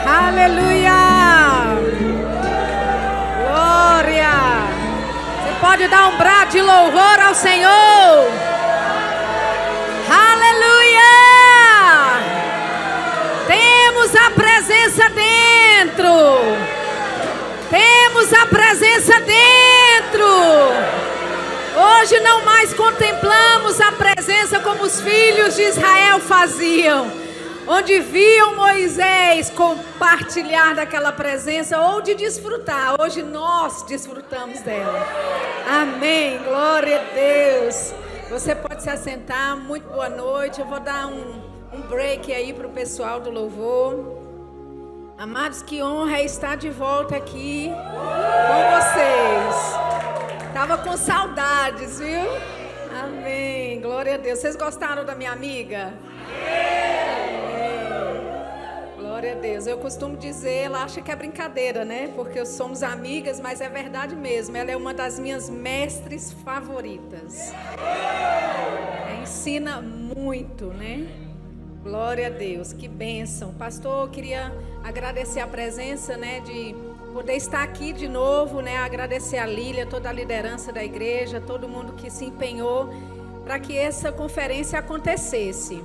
Aleluia! Glória! Você pode dar um brado de louvor ao Senhor? Aleluia! Temos a presença dentro! Temos a presença dentro! Hoje não mais contemplamos a presença como os filhos de Israel faziam, onde viam Moisés compartilhar daquela presença ou de desfrutar. Hoje nós desfrutamos dela. Amém, glória a Deus. Você pode se assentar, muito boa noite. Eu vou dar um break aí para o pessoal do louvor. Amados, que honra é estar de volta aqui com vocês. Estava com saudades, viu? Amém, glória a Deus. Vocês gostaram da minha amiga? Glória a Deus. Eu costumo dizer, ela acha que é brincadeira, né? Porque somos amigas, mas é verdade mesmo. Ela é uma das minhas mestres favoritas. Ensina muito, né? Glória a Deus, que bênção. Pastor, eu queria agradecer a presença, né? De poder estar aqui de novo, né? Agradecer a Lília, toda a liderança da igreja, todo mundo que se empenhou para que essa conferência acontecesse.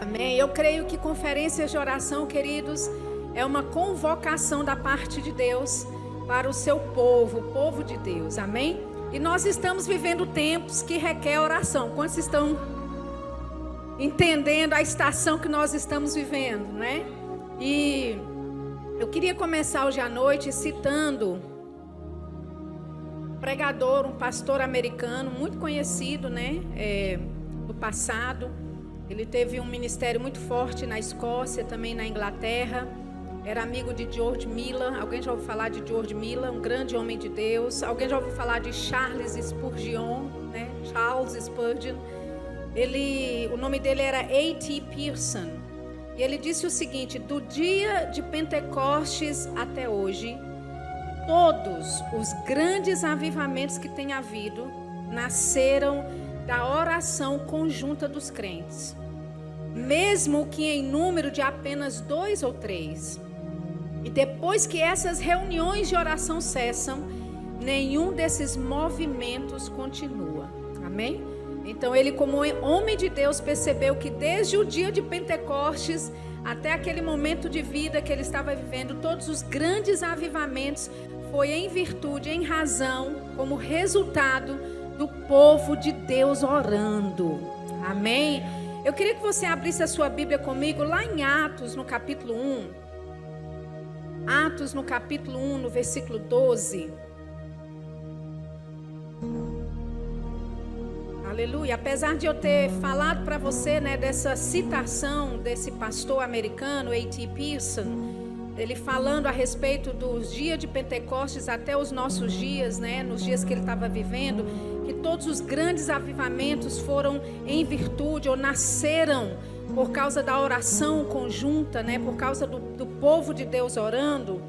Amém. Eu creio que conferências de oração, queridos, é uma convocação da parte de Deus para o seu povo, o povo de Deus. Amém? E nós estamos vivendo tempos que requer oração. Quantos estão entendendo a estação que nós estamos vivendo, né? E eu queria começar hoje à noite citando um pregador, um pastor americano muito conhecido, né? Do passado. Ele teve um ministério muito forte na Escócia, também na Inglaterra. Era amigo de George Miller. Alguém já ouviu falar de George Miller? Um grande homem de Deus. Alguém já ouviu falar de Charles Spurgeon, né? Charles Spurgeon. O nome dele era A.T. Pierson. E ele disse o seguinte: do dia de Pentecostes até hoje, todos os grandes avivamentos que tem havido nasceram da oração conjunta dos crentes, mesmo que em número de apenas 2 ou 3. E depois que essas reuniões de oração cessam, nenhum desses movimentos continua. Amém? Então ele, como homem de Deus, percebeu que desde o dia de Pentecostes até aquele momento de vida que ele estava vivendo, todos os grandes avivamentos foi em virtude, em razão, como resultado do povo de Deus orando. Amém? Eu queria que você abrisse a sua Bíblia comigo lá em Atos, no capítulo 1. Atos, no capítulo 1, no versículo 12. Aleluia. Apesar de eu ter falado para você, né, dessa citação desse pastor americano, A.T. Pierson, ele falando a respeito dos dias de Pentecostes até os nossos dias, né, nos dias que ele estava vivendo, que todos os grandes avivamentos foram em virtude ou nasceram por causa da oração conjunta, né, por causa do povo de Deus orando.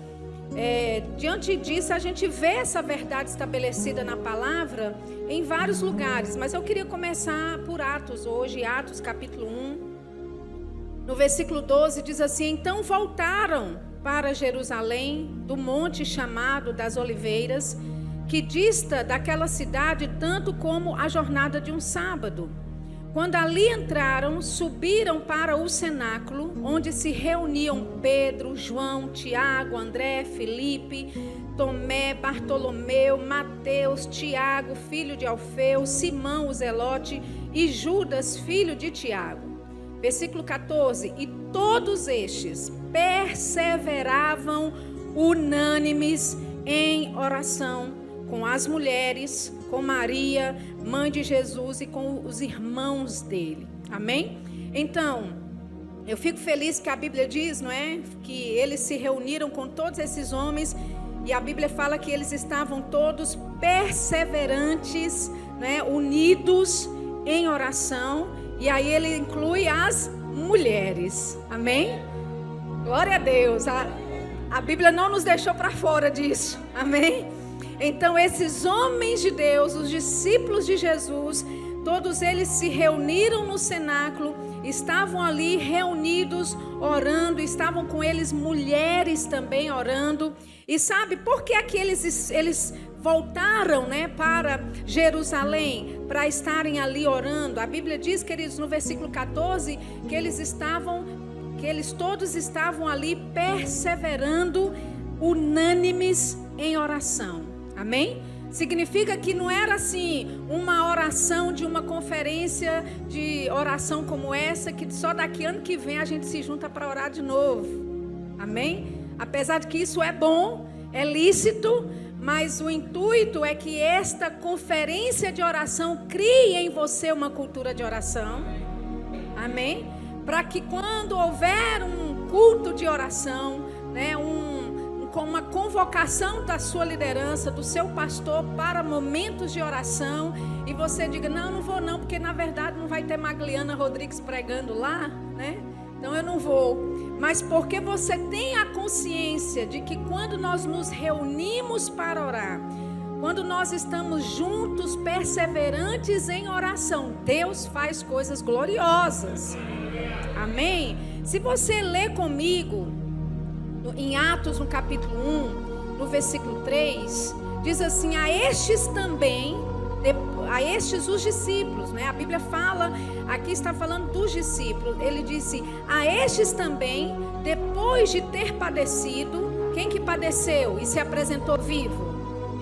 Diante disso, a gente vê essa verdade estabelecida na palavra em vários lugares, mas eu queria começar por Atos hoje, Atos capítulo 1, no versículo 12, diz assim: então voltaram para Jerusalém, do monte chamado das Oliveiras, que dista daquela cidade tanto como a jornada de um sábado. Quando ali entraram, subiram para o cenáculo, onde se reuniam Pedro, João, Tiago, André, Filipe, Tomé, Bartolomeu, Mateus, Tiago, filho de Alfeu, Simão o Zelote e Judas, filho de Tiago. Versículo 14: e todos estes perseveravam unânimes em oração com as mulheres, com Maria, mãe de Jesus, e com os irmãos dele. Amém? Então, eu fico feliz que a Bíblia diz, não é? Que eles se reuniram com todos esses homens, e a Bíblia fala que eles estavam todos perseverantes, né? Unidos em oração, e aí ele inclui as mulheres. Amém? Glória a Deus. A Bíblia não nos deixou para fora disso. Amém? Então esses homens de Deus, os discípulos de Jesus, todos eles se reuniram no cenáculo, estavam ali reunidos, orando, estavam com eles mulheres também orando. E sabe por que aqui eles voltaram, né, para Jerusalém, para estarem ali orando? A Bíblia diz, queridos, no versículo 14, que eles todos estavam ali perseverando, unânimes em oração. Amém? Significa que não era assim uma oração de uma conferência de oração como essa, que só daqui ano que vem a gente se junta para orar de novo. Amém? Apesar de que isso é bom, é lícito, mas o intuito é que esta conferência de oração crie em você uma cultura de oração. Amém? Para que quando houver um culto de oração, né, com uma convocação da sua liderança, do seu pastor para momentos de oração, e você diga, não vou não, porque na verdade não vai ter Magliana Rodrigues pregando lá, né? Então eu não vou. Mas porque você tem a consciência de que quando nós nos reunimos para orar, quando nós estamos juntos, perseverantes em oração, Deus faz coisas gloriosas. Amém? Se você ler comigo em Atos, no capítulo 1, no versículo 3, diz assim: a estes também, a estes os discípulos, né? A Bíblia fala, aqui está falando dos discípulos, ele disse, a estes também, depois de ter padecido, quem que padeceu e se apresentou vivo?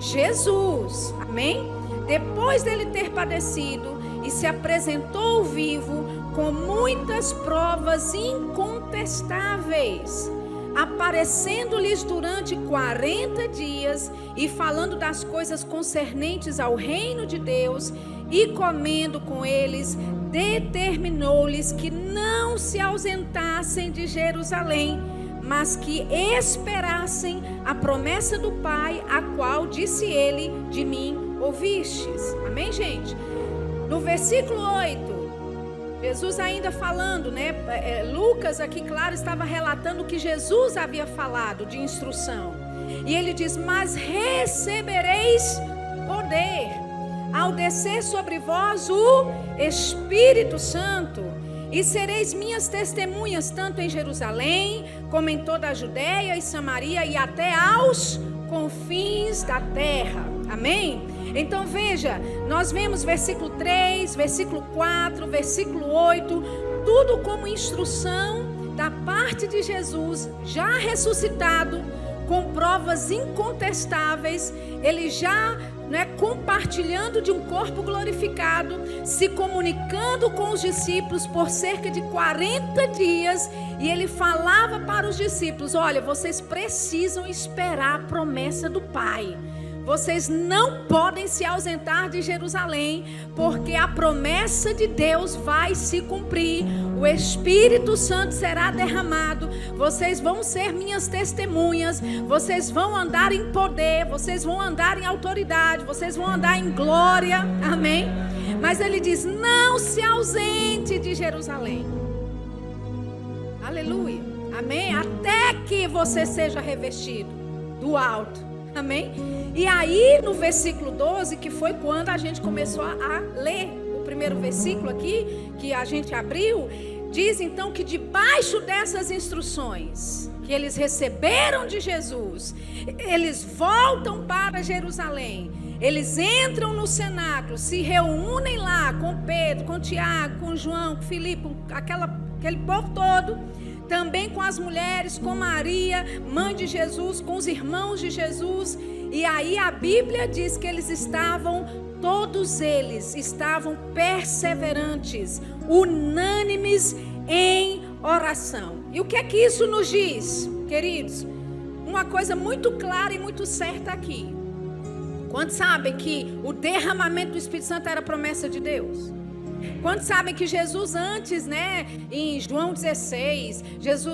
Jesus, amém? Depois dele ter padecido e se apresentou vivo, com muitas provas incontestáveis, aparecendo-lhes durante 40 dias e falando das coisas concernentes ao reino de Deus e comendo com eles, determinou-lhes que não se ausentassem de Jerusalém, mas que esperassem a promessa do Pai, a qual disse ele, de mim ouvistes. Amém, gente? No versículo 8, Jesus ainda falando, né? Lucas aqui, claro, estava relatando o que Jesus havia falado de instrução. E ele diz, mas recebereis poder ao descer sobre vós o Espírito Santo, e sereis minhas testemunhas, tanto em Jerusalém, como em toda a Judéia e Samaria, e até aos confins da terra. Amém? Então veja, nós vemos versículo 3, versículo 4, versículo 8, tudo como instrução da parte de Jesus, já ressuscitado, com provas incontestáveis, ele já, né, compartilhando de um corpo glorificado, se comunicando com os discípulos por cerca de 40 dias, e ele falava para os discípulos, olha, vocês precisam esperar a promessa do Pai. Vocês não podem se ausentar de Jerusalém, porque a promessa de Deus vai se cumprir. O Espírito Santo será derramado. Vocês vão ser minhas testemunhas. Vocês vão andar em poder. Vocês vão andar em autoridade. Vocês vão andar em glória. Amém? Mas ele diz, não se ausente de Jerusalém. Aleluia. Amém? Até que você seja revestido do alto. Amém? E aí no versículo 12, que foi quando a gente começou a ler o primeiro versículo aqui, que a gente abriu, diz então que debaixo dessas instruções que eles receberam de Jesus, eles voltam para Jerusalém, eles entram no cenáculo, se reúnem lá com Pedro, com Tiago, com João, com Filipe, aquele povo todo, também com as mulheres, com Maria, mãe de Jesus, com os irmãos de Jesus. E aí a Bíblia diz que todos eles estavam perseverantes, unânimes em oração. E o que é que isso nos diz, queridos? Uma coisa muito clara e muito certa aqui. Quantos sabem que o derramamento do Espírito Santo era promessa de Deus? Quantos sabem que Jesus antes, né, em João 16,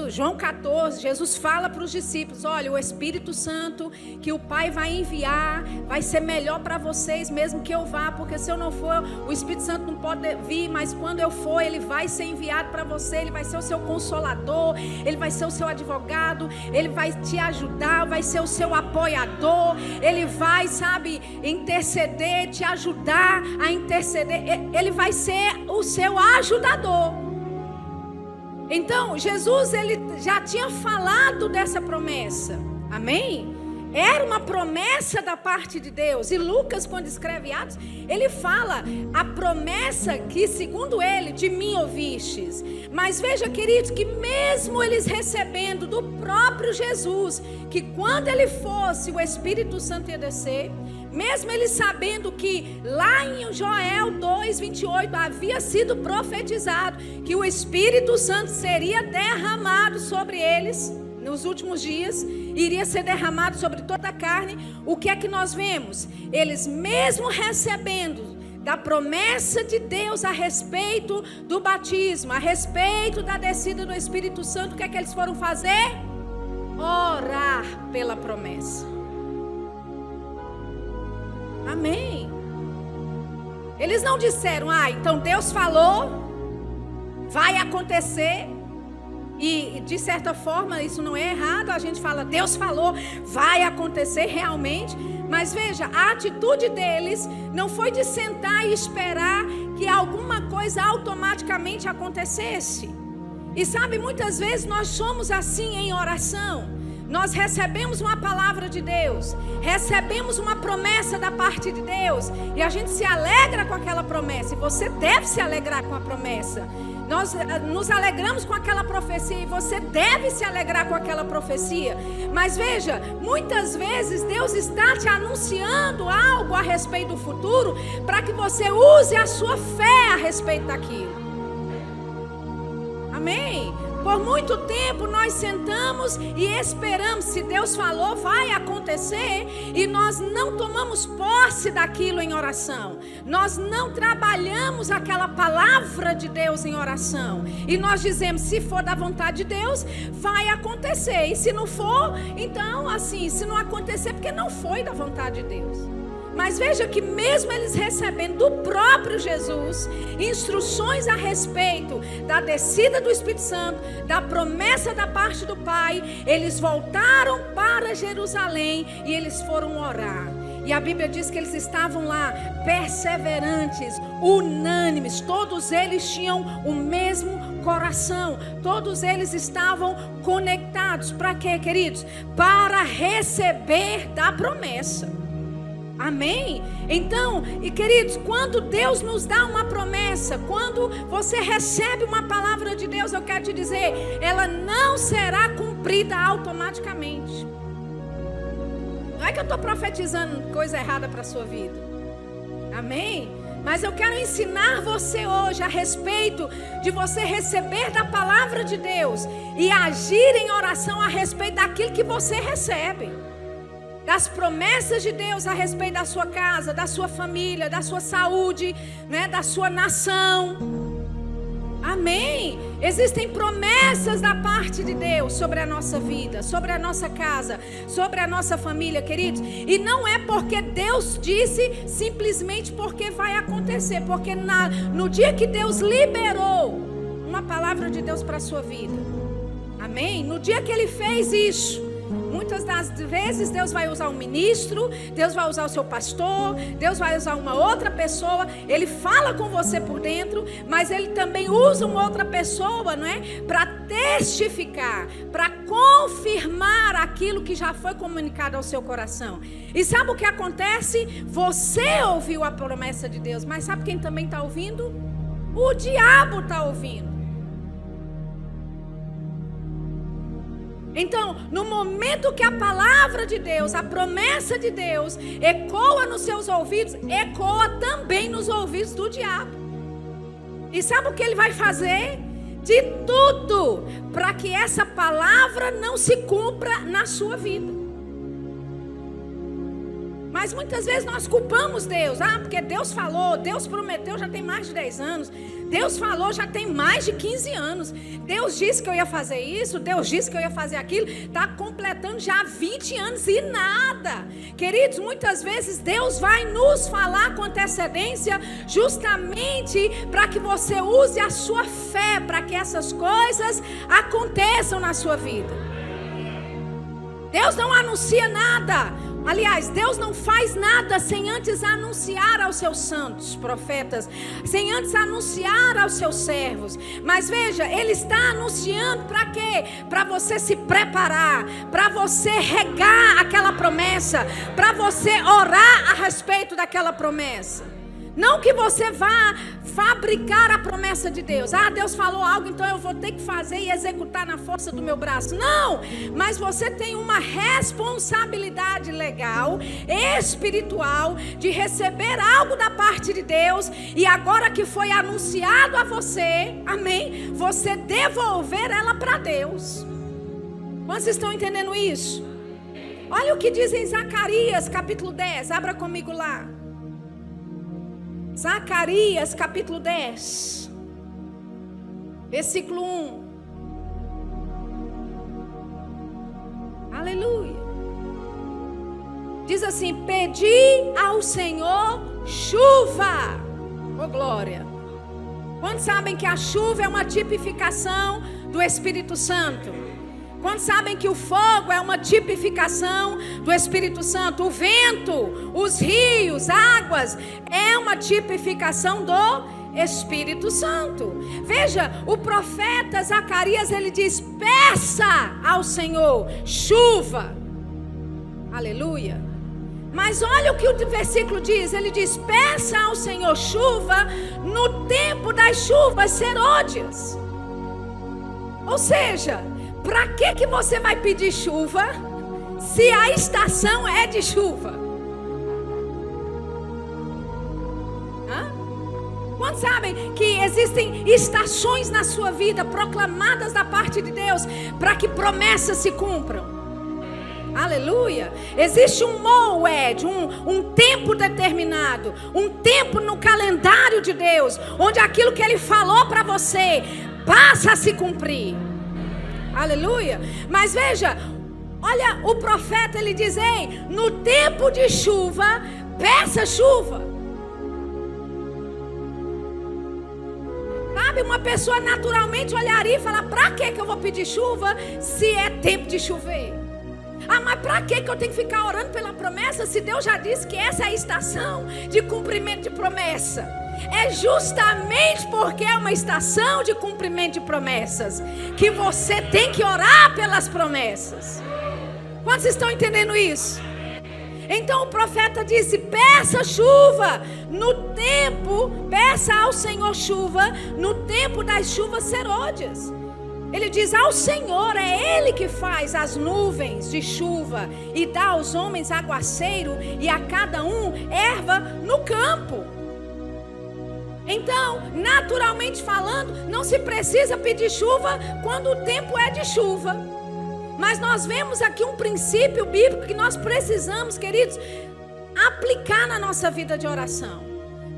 João 14, Jesus fala para os discípulos: olha, o Espírito Santo que o Pai vai enviar, vai ser melhor para vocês mesmo que eu vá, porque se eu não for, o Espírito Santo não pode vir, mas quando eu for, ele vai ser enviado para você, ele vai ser o seu consolador, ele vai ser o seu advogado, ele vai te ajudar, vai ser o seu apoiador, ele vai, sabe, interceder, te ajudar a interceder, ele vai ser o seu ajudador. Então Jesus, ele já tinha falado dessa promessa, amém? Era uma promessa da parte de Deus. E Lucas, quando escreve Atos, ele fala a promessa que, segundo ele, de mim ouvistes. Mas veja, queridos, que mesmo eles recebendo do próprio Jesus, que quando ele fosse, o Espírito Santo ia descer, mesmo eles sabendo que lá em Joel 2:28 havia sido profetizado que o Espírito Santo seria derramado sobre eles nos últimos dias, iria ser derramado sobre toda a carne. O que é que nós vemos? Eles mesmo recebendo da promessa de Deus a respeito do batismo, a respeito da descida do Espírito Santo, o que é que eles foram fazer? Orar pela promessa. Amém. Eles não disseram: então Deus falou, vai acontecer. E de certa forma isso não é errado, a gente fala: Deus falou, vai acontecer realmente. Mas veja, a atitude deles não foi de sentar e esperar que alguma coisa automaticamente acontecesse. E sabe, muitas vezes nós somos assim em oração. Nós recebemos uma palavra de Deus, recebemos uma promessa da parte de Deus, e a gente se alegra com aquela promessa, e você deve se alegrar com a promessa. Nós nos alegramos com aquela profecia, e você deve se alegrar com aquela profecia. Mas veja, muitas vezes Deus está te anunciando algo a respeito do futuro, para que você use a sua fé a respeito daquilo. Amém? Por muito tempo nós sentamos e esperamos, se Deus falou, vai acontecer, e nós não tomamos posse daquilo em oração. Nós não trabalhamos aquela palavra de Deus em oração. E nós dizemos: se for da vontade de Deus, vai acontecer. E se não for, então assim, se não acontecer, porque não foi da vontade de Deus. Mas veja que mesmo eles recebendo do próprio Jesus instruções a respeito da descida do Espírito Santo, da promessa da parte do Pai, eles voltaram para Jerusalém e eles foram orar. E a Bíblia diz que eles estavam lá perseverantes, unânimes, todos eles tinham o mesmo coração, todos eles estavam conectados. Para quê, queridos? Para receber da promessa. Amém? Então, e queridos, quando Deus nos dá uma promessa, quando você recebe uma palavra de Deus, eu quero te dizer, ela não será cumprida automaticamente. Não é que eu estou profetizando coisa errada para a sua vida. Amém? Mas eu quero ensinar você hoje a respeito de você receber da palavra de Deus e agir em oração a respeito daquilo que você recebe. Das promessas de Deus a respeito da sua casa, da sua família, da sua saúde, né, da sua nação. Amém? Existem promessas da parte de Deus sobre a nossa vida, sobre a nossa casa, sobre a nossa família, queridos. E não é porque Deus disse, simplesmente porque vai acontecer. Porque no dia que Deus liberou uma palavra de Deus para a sua vida, amém? No dia que Ele fez isso, muitas das vezes Deus vai usar um ministro, Deus vai usar o seu pastor, Deus vai usar uma outra pessoa. Ele fala com você por dentro, mas Ele também usa uma outra pessoa, não é? Para testificar, para confirmar aquilo que já foi comunicado ao seu coração. E sabe o que acontece? Você ouviu a promessa de Deus, mas sabe quem também está ouvindo? O diabo está ouvindo. Então, no momento que a palavra de Deus, a promessa de Deus ecoa nos seus ouvidos, ecoa também nos ouvidos do diabo. E sabe o que ele vai fazer? De tudo para que essa palavra não se cumpra na sua vida. Mas muitas vezes nós culpamos Deus. Porque Deus falou, Deus prometeu já tem mais de 10 anos. Deus falou já tem mais de 15 anos. Deus disse que eu ia fazer isso, Deus disse que eu ia fazer aquilo. Está completando já 20 anos e nada. Queridos, muitas vezes Deus vai nos falar com antecedência justamente para que você use a sua fé para que essas coisas aconteçam na sua vida. Deus não anuncia nada. Aliás, Deus não faz nada sem antes anunciar aos seus santos profetas, sem antes anunciar aos seus servos. Mas veja, Ele está anunciando para quê? Para você se preparar, para você regar aquela promessa, para você orar a respeito daquela promessa. Não que você vá fabricar a promessa de Deus. Deus falou algo, então eu vou ter que fazer e executar na força do meu braço. Não, mas você tem uma responsabilidade legal, espiritual, de receber algo da parte de Deus. E agora que foi anunciado a você, amém, você devolver ela para Deus. Vocês estão entendendo isso? Olha o que diz em Zacarias capítulo 10, abra comigo lá. Zacarias capítulo 10, versículo 1. Aleluia. Diz assim: pedi ao Senhor chuva. Oh glória. Quantos sabem que a chuva é uma tipificação do Espírito Santo? Quantos sabem que o fogo é uma tipificação do Espírito Santo? O vento, os rios, águas, é uma tipificação do Espírito Santo. Veja, o profeta Zacarias, ele diz: peça ao Senhor chuva. Aleluia. Mas olha o que o versículo diz. Ele diz: peça ao Senhor chuva no tempo das chuvas serôdias. Ou seja, para que você vai pedir chuva se a estação é de chuva? Quantos sabem que existem estações na sua vida proclamadas da parte de Deus para que promessas se cumpram? Aleluia. Existe um moed, um tempo determinado, um tempo no calendário de Deus, onde aquilo que Ele falou para você passa a se cumprir. Aleluia. Mas veja, olha, o profeta, ele diz: ei, no tempo de chuva, peça chuva. Sabe, uma pessoa naturalmente olharia e falar: para que eu vou pedir chuva se é tempo de chover? Mas para que eu tenho que ficar orando pela promessa se Deus já disse que essa é a estação de cumprimento de promessa? É justamente porque é uma estação de cumprimento de promessas que você tem que orar pelas promessas. Quantos estão entendendo isso? Então o profeta disse: peça chuva no tempo, peça ao Senhor chuva no tempo das chuvas serôdias. Ele diz: ao Senhor, é Ele que faz as nuvens de chuva e dá aos homens aguaceiro e a cada um erva no campo. Então, naturalmente falando, não se precisa pedir chuva quando o tempo é de chuva. Mas nós vemos aqui um princípio bíblico que nós precisamos, queridos, aplicar na nossa vida de oração.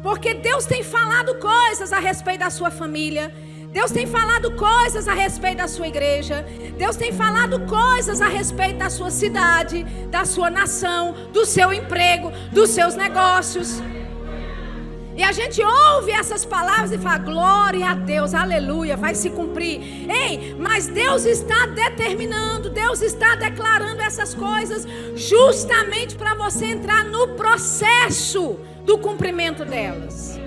Porque Deus tem falado coisas a respeito da sua família. Deus tem falado coisas a respeito da sua igreja. Deus tem falado coisas a respeito da sua cidade, da sua nação, do seu emprego, dos seus negócios. E a gente ouve essas palavras e fala: glória a Deus, aleluia, vai se cumprir. Ei, mas Deus está determinando, Deus está declarando essas coisas justamente para você entrar no processo do cumprimento delas.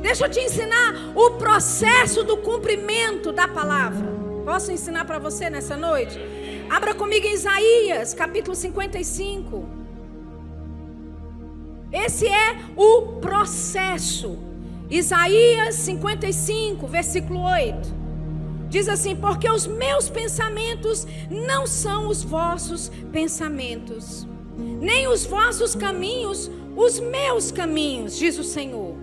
Deixa eu te ensinar o processo do cumprimento da palavra. Posso ensinar para você nessa noite? Abra comigo em Isaías, capítulo 55. Esse é o processo. Isaías 55, versículo 8. Diz assim: porque os meus pensamentos não são os vossos pensamentos, nem os vossos caminhos os meus caminhos, diz o Senhor.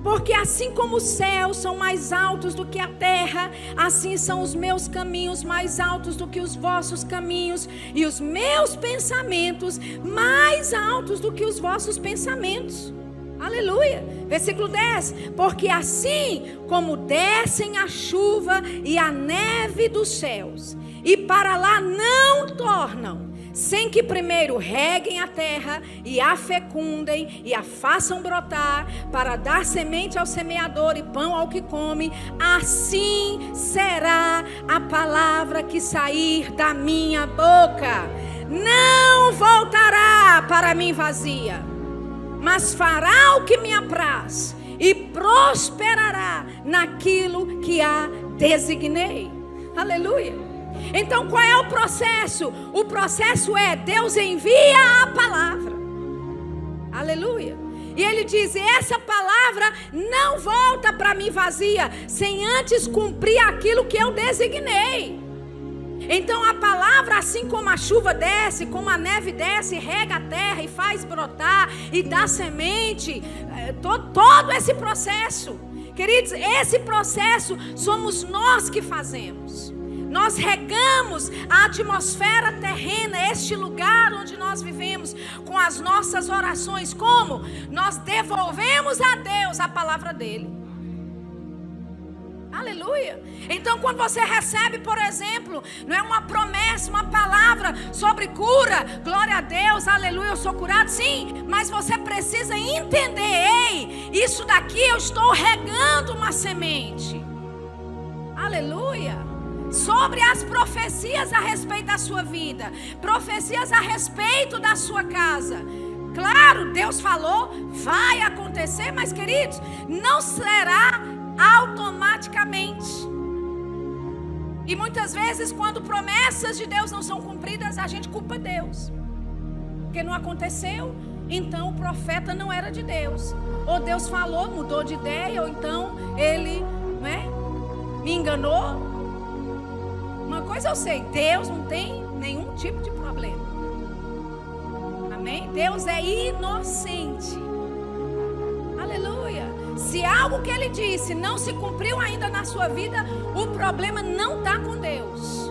Porque assim como os céus são mais altos do que a terra, assim são os meus caminhos mais altos do que os vossos caminhos, e os meus pensamentos mais altos do que os vossos pensamentos. Aleluia. Versículo 10. Porque assim como descem a chuva e a neve dos céus, e para lá não tornam, sem que primeiro reguem a terra e a fecundem e a façam brotar, para dar semente ao semeador e pão ao que come, assim será a palavra que sair da minha boca. Não voltará para mim vazia, mas fará o que me apraz e prosperará naquilo que a designei. Aleluia. Então qual é o processo? O processo é: Deus envia a palavra. Aleluia. E ele diz: essa palavra não volta para mim vazia, sem antes cumprir aquilo que eu designei. Então a palavra, assim como a chuva desce, como a neve desce, rega a terra e faz brotar e dá semente, todo esse processo, queridos, esse processo somos nós que fazemos. Nós regamos a atmosfera terrena, este lugar onde nós vivemos, com as nossas orações. Como? Nós devolvemos a Deus a palavra dele. Aleluia. Então quando você recebe, por exemplo, não é uma promessa, uma palavra sobre cura, glória a Deus, aleluia, eu sou curado, sim, mas você precisa entender: ei, isso daqui eu estou regando uma semente. Aleluia. Sobre as profecias a respeito da sua vida, profecias a respeito da sua casa. Claro, Deus falou, vai acontecer, mas queridos, não será automaticamente. E muitas vezes, quando promessas de Deus não são cumpridas, a gente culpa Deus, porque não aconteceu. Então o profeta não era de Deus, ou Deus falou, mudou de ideia, ou então ele, me enganou. Uma coisa eu sei: Deus não tem nenhum tipo de problema. Amém? Deus é inocente. Aleluia. Se algo que ele disse não se cumpriu ainda na sua vida, o problema não está com Deus.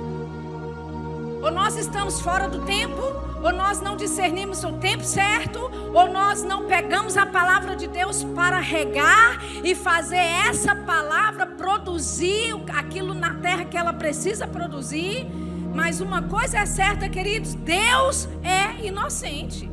Ou nós estamos fora do tempo, ou nós não discernimos o tempo certo, ou nós não pegamos a palavra de Deus para regar e fazer essa palavra produzir aquilo na terra que ela precisa produzir. Mas uma coisa é certa, queridos: Deus é inocente.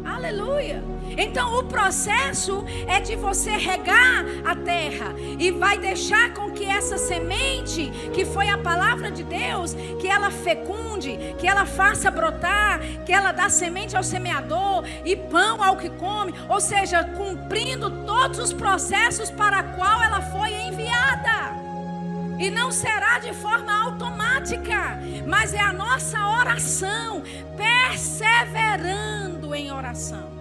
Aleluia. Então o processo é de você regar a terra e vai deixar com que essa semente, que foi a palavra de Deus, que ela fecunde, que ela faça brotar, que ela dá semente ao semeador e pão ao que come, ou seja, cumprindo todos os processos para a qual ela foi enviada. E não será de forma automática, mas é a nossa oração, perseverando em oração.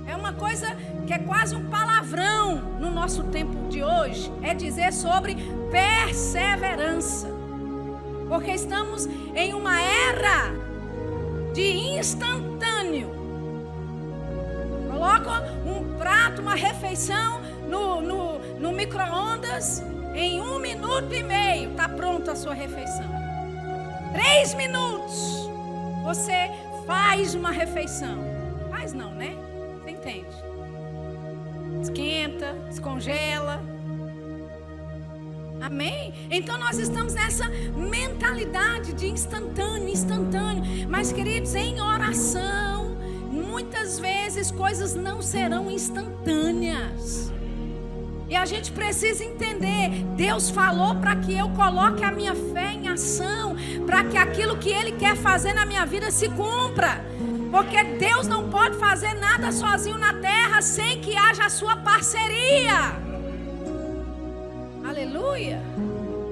É uma coisa que é quase um palavrão no nosso tempo de hoje, é dizer sobre perseverança. Porque estamos em uma era de instantâneo. Coloca um prato, uma refeição no micro-ondas, em 1 minuto e meio está pronta a sua refeição. 3 minutos você faz uma refeição. Faz não, né? Você entende? Esquenta, descongela. Amém? Então nós estamos nessa mentalidade de instantâneo. Mas, queridos, em oração, muitas vezes coisas não serão instantâneas. E a gente precisa entender: Deus falou para que eu coloque a minha fé em ação, para que aquilo que Ele quer fazer na minha vida se cumpra. Porque Deus não pode fazer nada sozinho na terra sem que haja a sua parceria. Aleluia.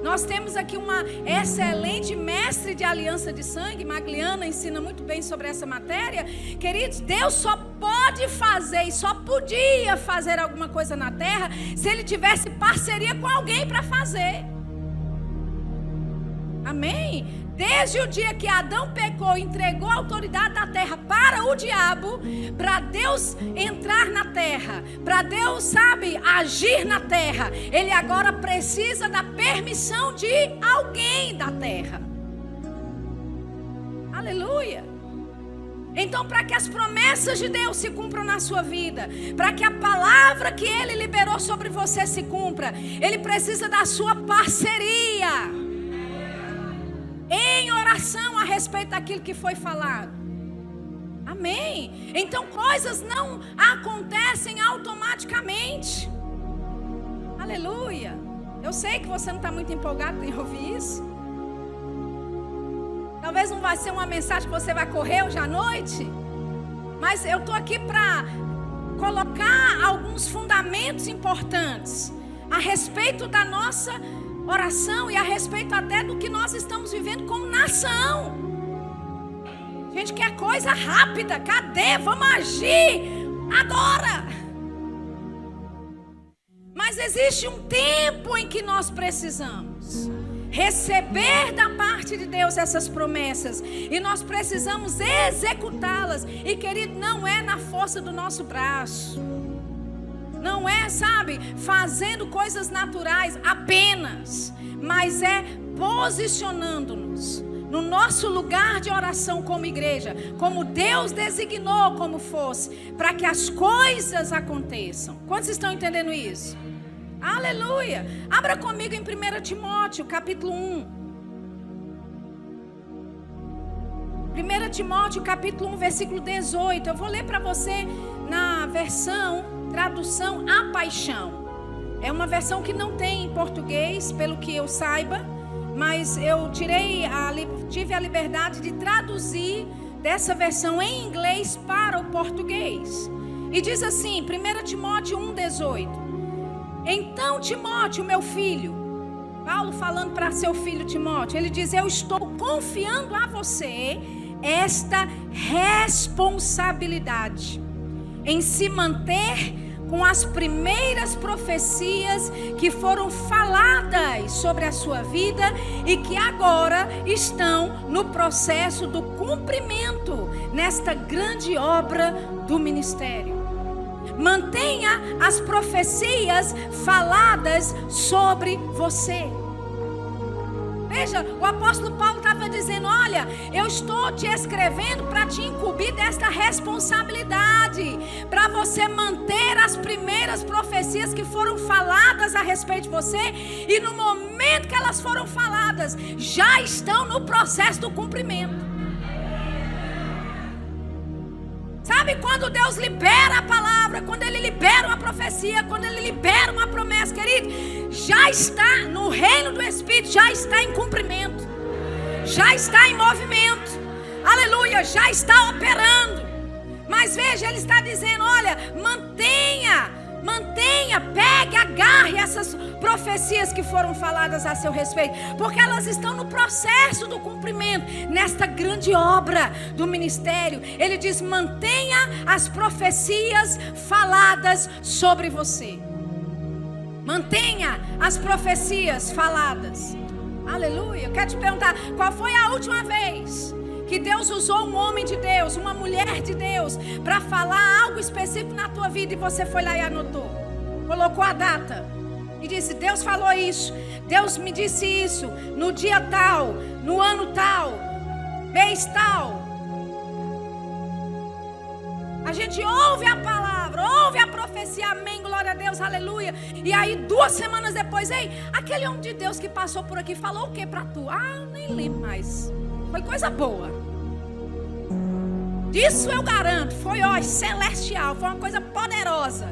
Nós temos aqui uma excelente mestre de aliança de sangue, Magliana ensina muito bem sobre essa matéria. Queridos, Deus só pode fazer e só podia fazer alguma coisa na terra se Ele tivesse parceria com alguém para fazer. Amém? Desde o dia que Adão pecou, entregou a autoridade da terra para o diabo, para Deus entrar na terra, para Deus, agir na terra, ele agora precisa da permissão de alguém da terra. Aleluia! Então, para que as promessas de Deus se cumpram na sua vida, para que a palavra que Ele liberou sobre você se cumpra, Ele precisa da sua parceria em oração a respeito daquilo que foi falado. Amém? Então coisas não acontecem automaticamente. Aleluia. Eu sei que você não está muito empolgado em ouvir isso. Talvez não vai ser uma mensagem que você vai correr hoje à noite, mas eu estou aqui para colocar alguns fundamentos importantes a respeito da nossa oração e a respeito até do que nós estamos vivendo como nação. A gente quer coisa rápida. Cadê? Vamos agir agora. Mas existe um tempo em que nós precisamos receber da parte de Deus essas promessas, e nós precisamos executá-las. E querido, não é na força do nosso braço, não é, fazendo coisas naturais apenas, mas é posicionando-nos no nosso lugar de oração como igreja, como Deus designou como fosse, para que as coisas aconteçam. Quantos estão entendendo isso? Aleluia! Abra comigo em 1 Timóteo, capítulo 1. 1 Timóteo, capítulo 1, versículo 18. Eu vou ler para você na tradução A Paixão. É uma versão que não tem em português, pelo que eu saiba, mas eu tive a liberdade de traduzir dessa versão em inglês para o português. E diz assim, 1 Timóteo 1,18. Então, Timóteo, meu filho, Paulo falando para seu filho Timóteo, ele diz: eu estou confiando a você esta responsabilidade em se manter com as primeiras profecias que foram faladas sobre a sua vida e que agora estão no processo do cumprimento nesta grande obra do ministério. Mantenha as profecias faladas sobre você. Veja, o apóstolo Paulo estava dizendo: olha, eu estou te escrevendo para te incumbir desta responsabilidade, para você manter as primeiras profecias que foram faladas a respeito de você, e no momento que elas foram faladas, já estão no processo do cumprimento. Sabe quando Deus libera a palavra, quando Ele libera uma profecia, quando Ele libera uma promessa, querido, já está no reino do Espírito, já está em cumprimento, já está em movimento, aleluia, já está operando. Mas veja, Ele está dizendo: olha, mantenha, pegue, agarre essas profecias que foram faladas a seu respeito, porque elas estão no processo do cumprimento, nesta grande obra do ministério. Ele diz: mantenha as profecias faladas sobre você. Mantenha as profecias faladas. Aleluia. Eu quero te perguntar, qual foi a última vez que Deus usou um homem de Deus, uma mulher de Deus, para falar algo específico na tua vida, e você foi lá e anotou, colocou a data e disse: Deus falou isso, Deus me disse isso, no dia tal, no ano tal, mês tal. A gente ouve a palavra, ouve a profecia, amém, glória a Deus, aleluia. E aí 2 semanas depois: ei, aquele homem de Deus que passou por aqui falou o que para tu? Ah, nem lembro mais. Foi coisa boa. Disso eu garanto. Foi celestial. Foi uma coisa poderosa.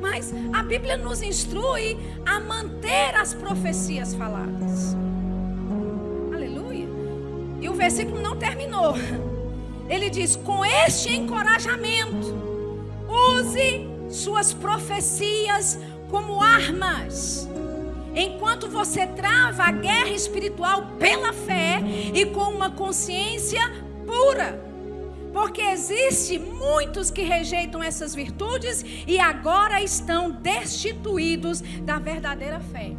Mas a Bíblia nos instrui a manter as profecias faladas. Aleluia. E o versículo não terminou. Ele diz: com este encorajamento, use suas profecias como armas, enquanto você trava a guerra espiritual pela fé e com uma consciência pura. Porque existe muitos que rejeitam essas virtudes e agora estão destituídos da verdadeira fé.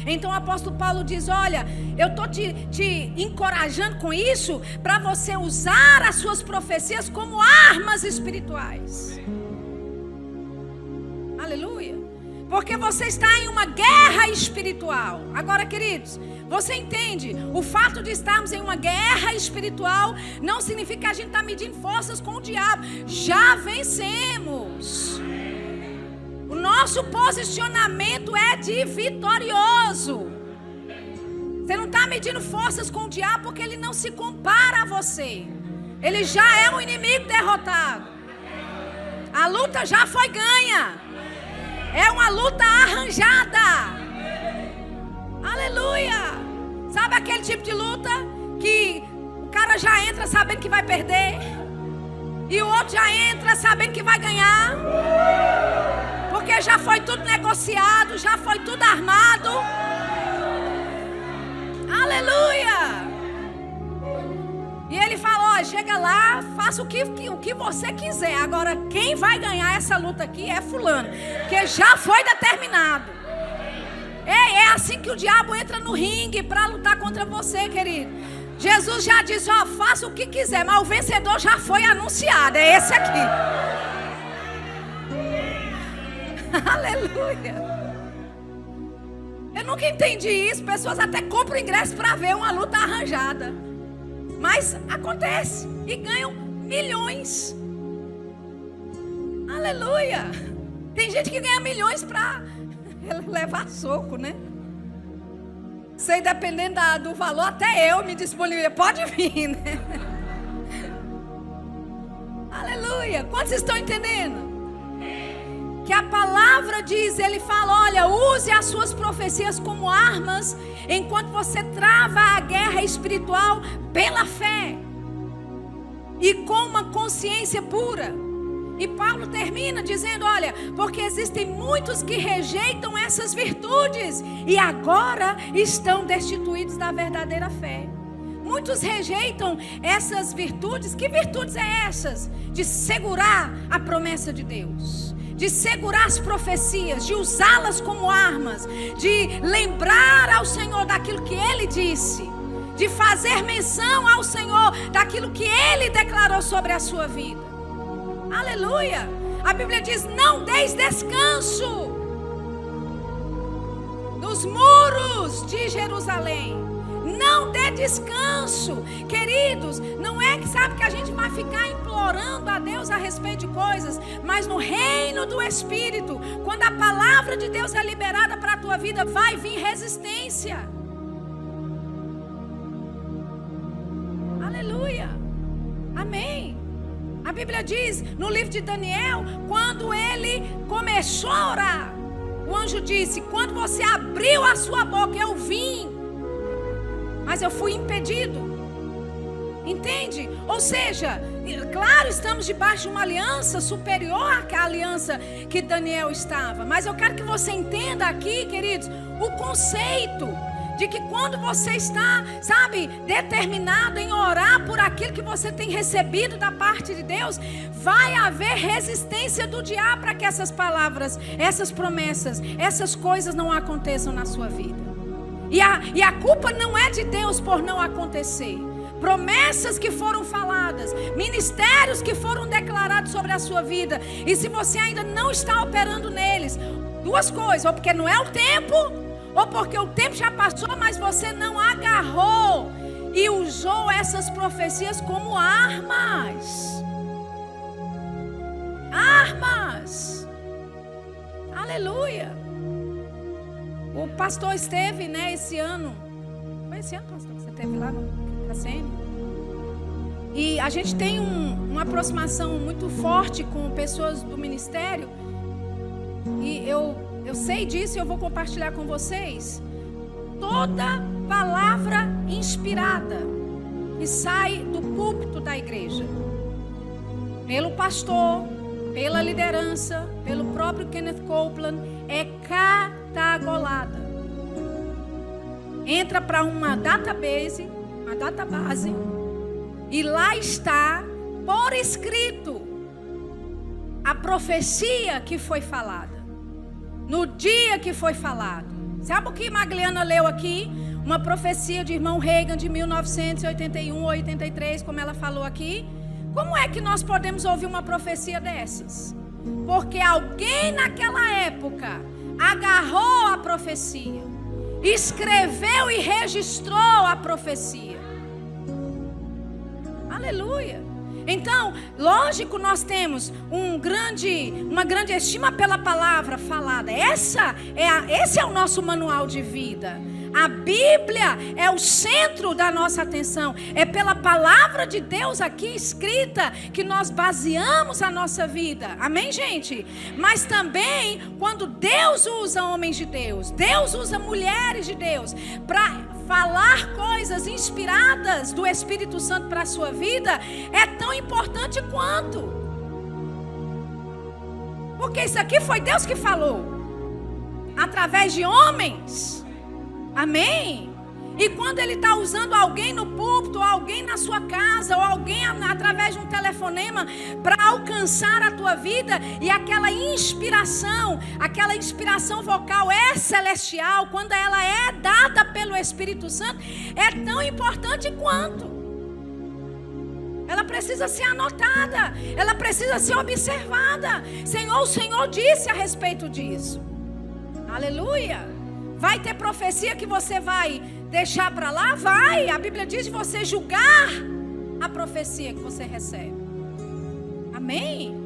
Então o apóstolo Paulo diz: olha, eu estou te encorajando com isso para você usar as suas profecias como armas espirituais. Aleluia. Porque você está em uma guerra espiritual. Agora, queridos, você entende? O fato de estarmos em uma guerra espiritual não significa que a gente está medindo forças com o diabo. Já vencemos. O nosso posicionamento é de vitorioso. Você não está medindo forças com o diabo porque ele não se compara a você. Ele já é um inimigo derrotado. A luta já foi ganha. É uma luta arranjada. Aleluia. Sabe aquele tipo de luta que o cara já entra sabendo que vai perder e o outro já entra sabendo que vai ganhar? Porque já foi tudo negociado, já foi tudo armado. Aleluia. E ele falou: ó, chega lá, faça o que você quiser. Agora quem vai ganhar essa luta aqui é fulano, porque já foi determinado. É assim que o diabo entra no ringue para lutar contra você, querido. Jesus já disse: ó, faça o que quiser, mas o vencedor já foi anunciado. É esse aqui. Aleluia. Eu nunca entendi isso. Pessoas até compram ingresso para ver uma luta arranjada, mas acontece e ganham milhões. Aleluia. Tem gente que ganha milhões para levar soco, né? Sei, dependendo do valor, até eu me disponibilizo. Pode vir, né? Aleluia. Quantos estão entendendo? Que a palavra diz, ele fala: olha, use as suas profecias como armas, enquanto você trava a guerra espiritual pela fé e com uma consciência pura. E Paulo termina dizendo: olha, porque existem muitos que rejeitam essas virtudes e agora estão destituídos da verdadeira fé. Muitos rejeitam essas virtudes. Que virtudes é essas? De segurar a promessa de Deus, de segurar as profecias, de usá-las como armas, de lembrar ao Senhor daquilo que Ele disse, de fazer menção ao Senhor daquilo que Ele declarou sobre a sua vida. Aleluia. A Bíblia diz: não deis descanso nos muros de Jerusalém. Não dê descanso. Queridos, não é que sabe que a gente vai ficar implorando a Deus a respeito de coisas, mas no reino do Espírito, quando a palavra de Deus é liberada para a tua vida, vai vir resistência. Aleluia. Amém. A Bíblia diz no livro de Daniel, quando ele começou a orar, o anjo disse: quando você abriu a sua boca, eu vim, mas eu fui impedido. Entende? Ou seja, claro, estamos debaixo de uma aliança superior à aliança que Daniel estava. Mas eu quero que você entenda aqui, queridos, o conceito de que quando você está, sabe, determinado em orar por aquilo que você tem recebido da parte de Deus, vai haver resistência do diabo para que essas palavras, essas promessas, essas coisas não aconteçam na sua vida. E a culpa não é de Deus por não acontecer. Promessas que foram faladas, ministérios que foram declarados sobre a sua vida, e se você ainda não está operando neles, duas coisas: ou porque não é o tempo, ou porque o tempo já passou, mas você não agarrou e usou essas profecias como armas. Armas. Aleluia. O pastor esteve, né, esse ano. Foi esse ano, pastor, que você esteve lá no CACM? E a gente tem uma aproximação muito forte com pessoas do ministério. E eu sei disso e eu vou compartilhar com vocês. Toda palavra inspirada que sai do púlpito da igreja, pelo pastor, pela liderança, pelo próprio Kenneth Copeland, é catagolada. Entra para uma database, e lá está, por escrito, a profecia que foi falada, no dia que foi falado, Sabe o que Magliana leu aqui? Uma profecia de irmão Reagan de 1981 ou 83, como ela falou aqui. Como é que nós podemos ouvir uma profecia dessas? Porque alguém naquela época agarrou a profecia, escreveu e registrou a profecia. Aleluia. Então, lógico, nós temos uma grande estima pela palavra falada. Esse é o nosso manual de vida. A Bíblia é o centro da nossa atenção. É pela palavra de Deus aqui escrita que nós baseamos a nossa vida. Amém, gente? Mas também, quando Deus usa homens de Deus, Deus usa mulheres de Deus para falar coisas inspiradas do Espírito Santo para a sua vida, é tão importante quanto. Porque isso aqui foi Deus que falou, através de homens. Amém? E quando Ele está usando alguém no púlpito, ou alguém na sua casa, ou alguém através de um telefonema, para alcançar a tua vida, e aquela inspiração vocal é celestial, quando ela é dada pelo Espírito Santo, é tão importante quanto. Ela precisa ser anotada, ela precisa ser observada. O Senhor disse a respeito disso. Aleluia. Vai ter profecia que você vai deixar para lá? Vai. A Bíblia diz de você julgar a profecia que você recebe. Amém?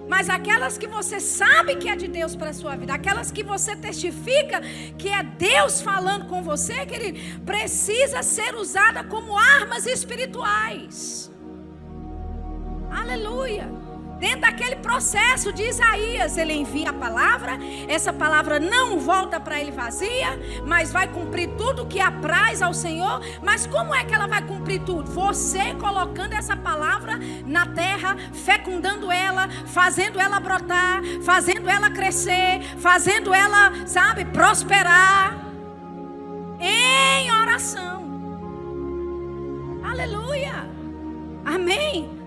Mas aquelas que você sabe que é de Deus para a sua vida, aquelas que você testifica que é Deus falando com você, querido, precisa ser usada como armas espirituais. Aleluia. Dentro daquele processo de Isaías, ele envia a palavra. Essa palavra não volta para ele vazia, mas vai cumprir tudo que apraz ao Senhor. Mas como é que ela vai cumprir tudo? Você colocando essa palavra na terra, fecundando ela, fazendo ela brotar, fazendo ela crescer, fazendo ela, prosperar em oração. Aleluia. Amém.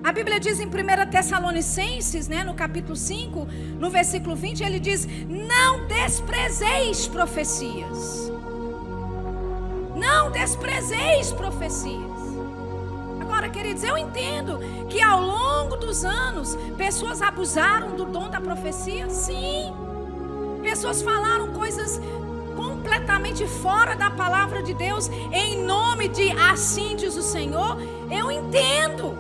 A Bíblia diz em 1 Tessalonicenses, no capítulo 5, no versículo 20, ele diz: não desprezeis profecias. Não desprezeis profecias. Agora, queridos, eu entendo que ao longo dos anos, pessoas abusaram do dom da profecia. Sim. Pessoas falaram coisas completamente fora da palavra de Deus, em nome de assim diz o Senhor. Eu entendo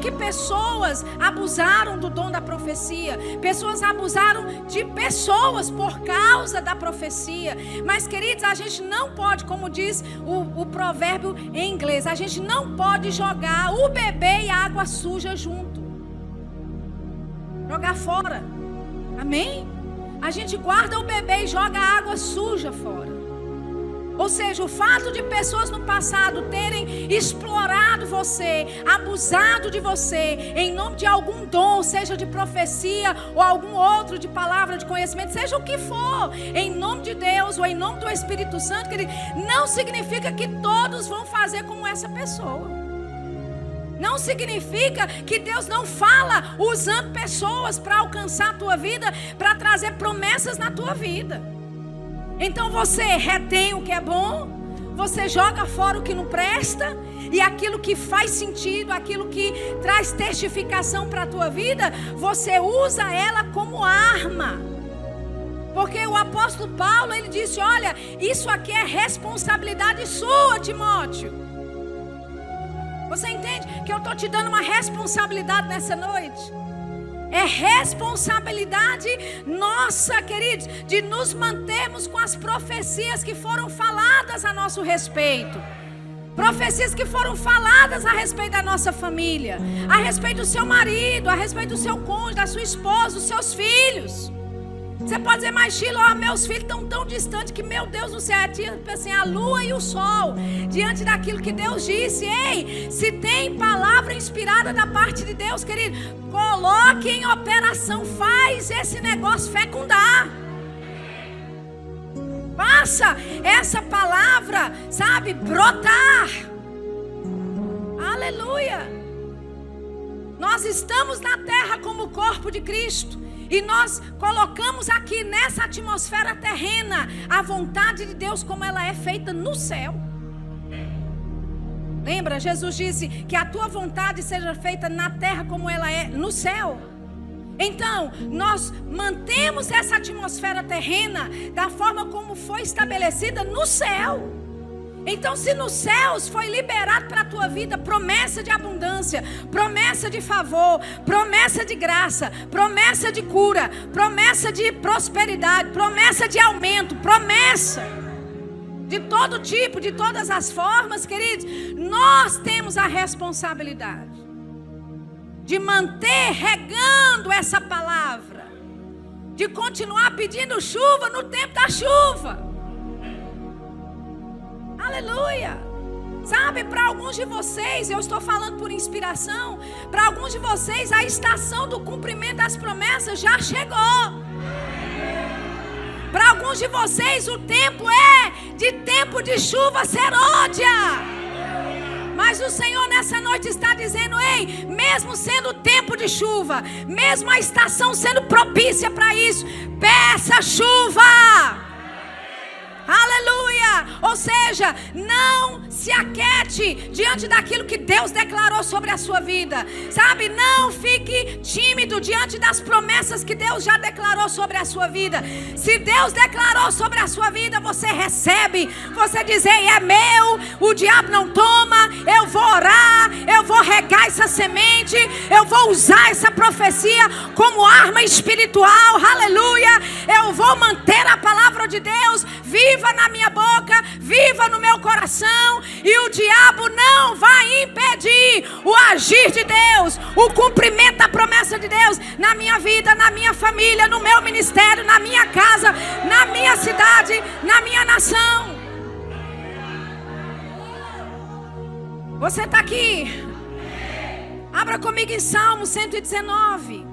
que pessoas abusaram do dom da profecia. Pessoas abusaram de pessoas por causa da profecia. Mas, queridos, a gente não pode, como diz o provérbio em inglês, a gente não pode jogar o bebê e a água suja junto. Jogar fora. Amém? A gente guarda o bebê e joga a água suja fora. Ou seja, o fato de pessoas no passado terem explorado você, abusado de você, em nome de algum dom, seja de profecia ou algum outro de palavra de conhecimento, seja o que for, em nome de Deus ou em nome do Espírito Santo, querido, não significa que todos vão fazer como essa pessoa. Não significa que Deus não fala usando pessoas para alcançar a tua vida, para trazer promessas na tua vida. Então você retém o que é bom, você joga fora o que não presta, e aquilo que faz sentido, aquilo que traz testificação para a tua vida, você usa ela como arma. Porque o apóstolo Paulo, ele disse: olha, isso aqui é responsabilidade sua, Timóteo. Você entende que eu estou te dando uma responsabilidade nessa noite? É responsabilidade nossa, queridos, de nos mantermos com as profecias que foram faladas a nosso respeito. Profecias que foram faladas a respeito da nossa família, a respeito do seu marido, a respeito do seu cônjuge, da sua esposa, dos seus filhos. Você pode dizer: mas Sheila, meus filhos estão tão distantes que, meu Deus do céu, é tipo assim, a lua e o sol, diante daquilo que Deus disse. Ei, se tem palavra inspirada da parte de Deus, querido, coloque em operação, faz esse negócio fecundar. Faça essa palavra, brotar. Aleluia. Nós estamos na terra como corpo de Cristo. E nós colocamos aqui nessa atmosfera terrena a vontade de Deus como ela é feita no céu. Lembra? Jesus disse que a tua vontade seja feita na terra como ela é no céu. Então, nós mantemos essa atmosfera terrena da forma como foi estabelecida no céu. Então, se nos céus foi liberado para a tua vida promessa de abundância, promessa de favor, promessa de graça, promessa de cura, promessa de prosperidade, promessa de aumento, promessa de todo tipo, de todas as formas, queridos, nós temos a responsabilidade de manter regando essa palavra, de continuar pedindo chuva no tempo da chuva. Aleluia. Sabe, para alguns de vocês, eu estou falando por inspiração, para alguns de vocês a estação do cumprimento das promessas já chegou. Para alguns de vocês o tempo é de tempo de chuva serôdia. Mas o Senhor nessa noite está dizendo: ei, mesmo sendo tempo de chuva, mesmo a estação sendo propícia para isso, peça chuva. Aleluia! Ou seja, não se aquete diante daquilo que Deus declarou sobre a sua vida. Sabe, não fique tímido diante das promessas que Deus já declarou sobre a sua vida. Se Deus declarou sobre a sua vida, você recebe. Você diz: ei, é meu, o diabo não toma. Eu vou orar, eu vou regar essa semente, eu vou usar essa profecia como arma espiritual. Aleluia! Eu vou manter a palavra de Deus viva na minha boca, viva no meu coração, e o diabo não vai impedir o agir de Deus, o cumprimento da promessa de Deus na minha vida, na minha família, no meu ministério, na minha casa, na minha cidade, na minha nação. Você está aqui? Abra comigo em Salmo 119.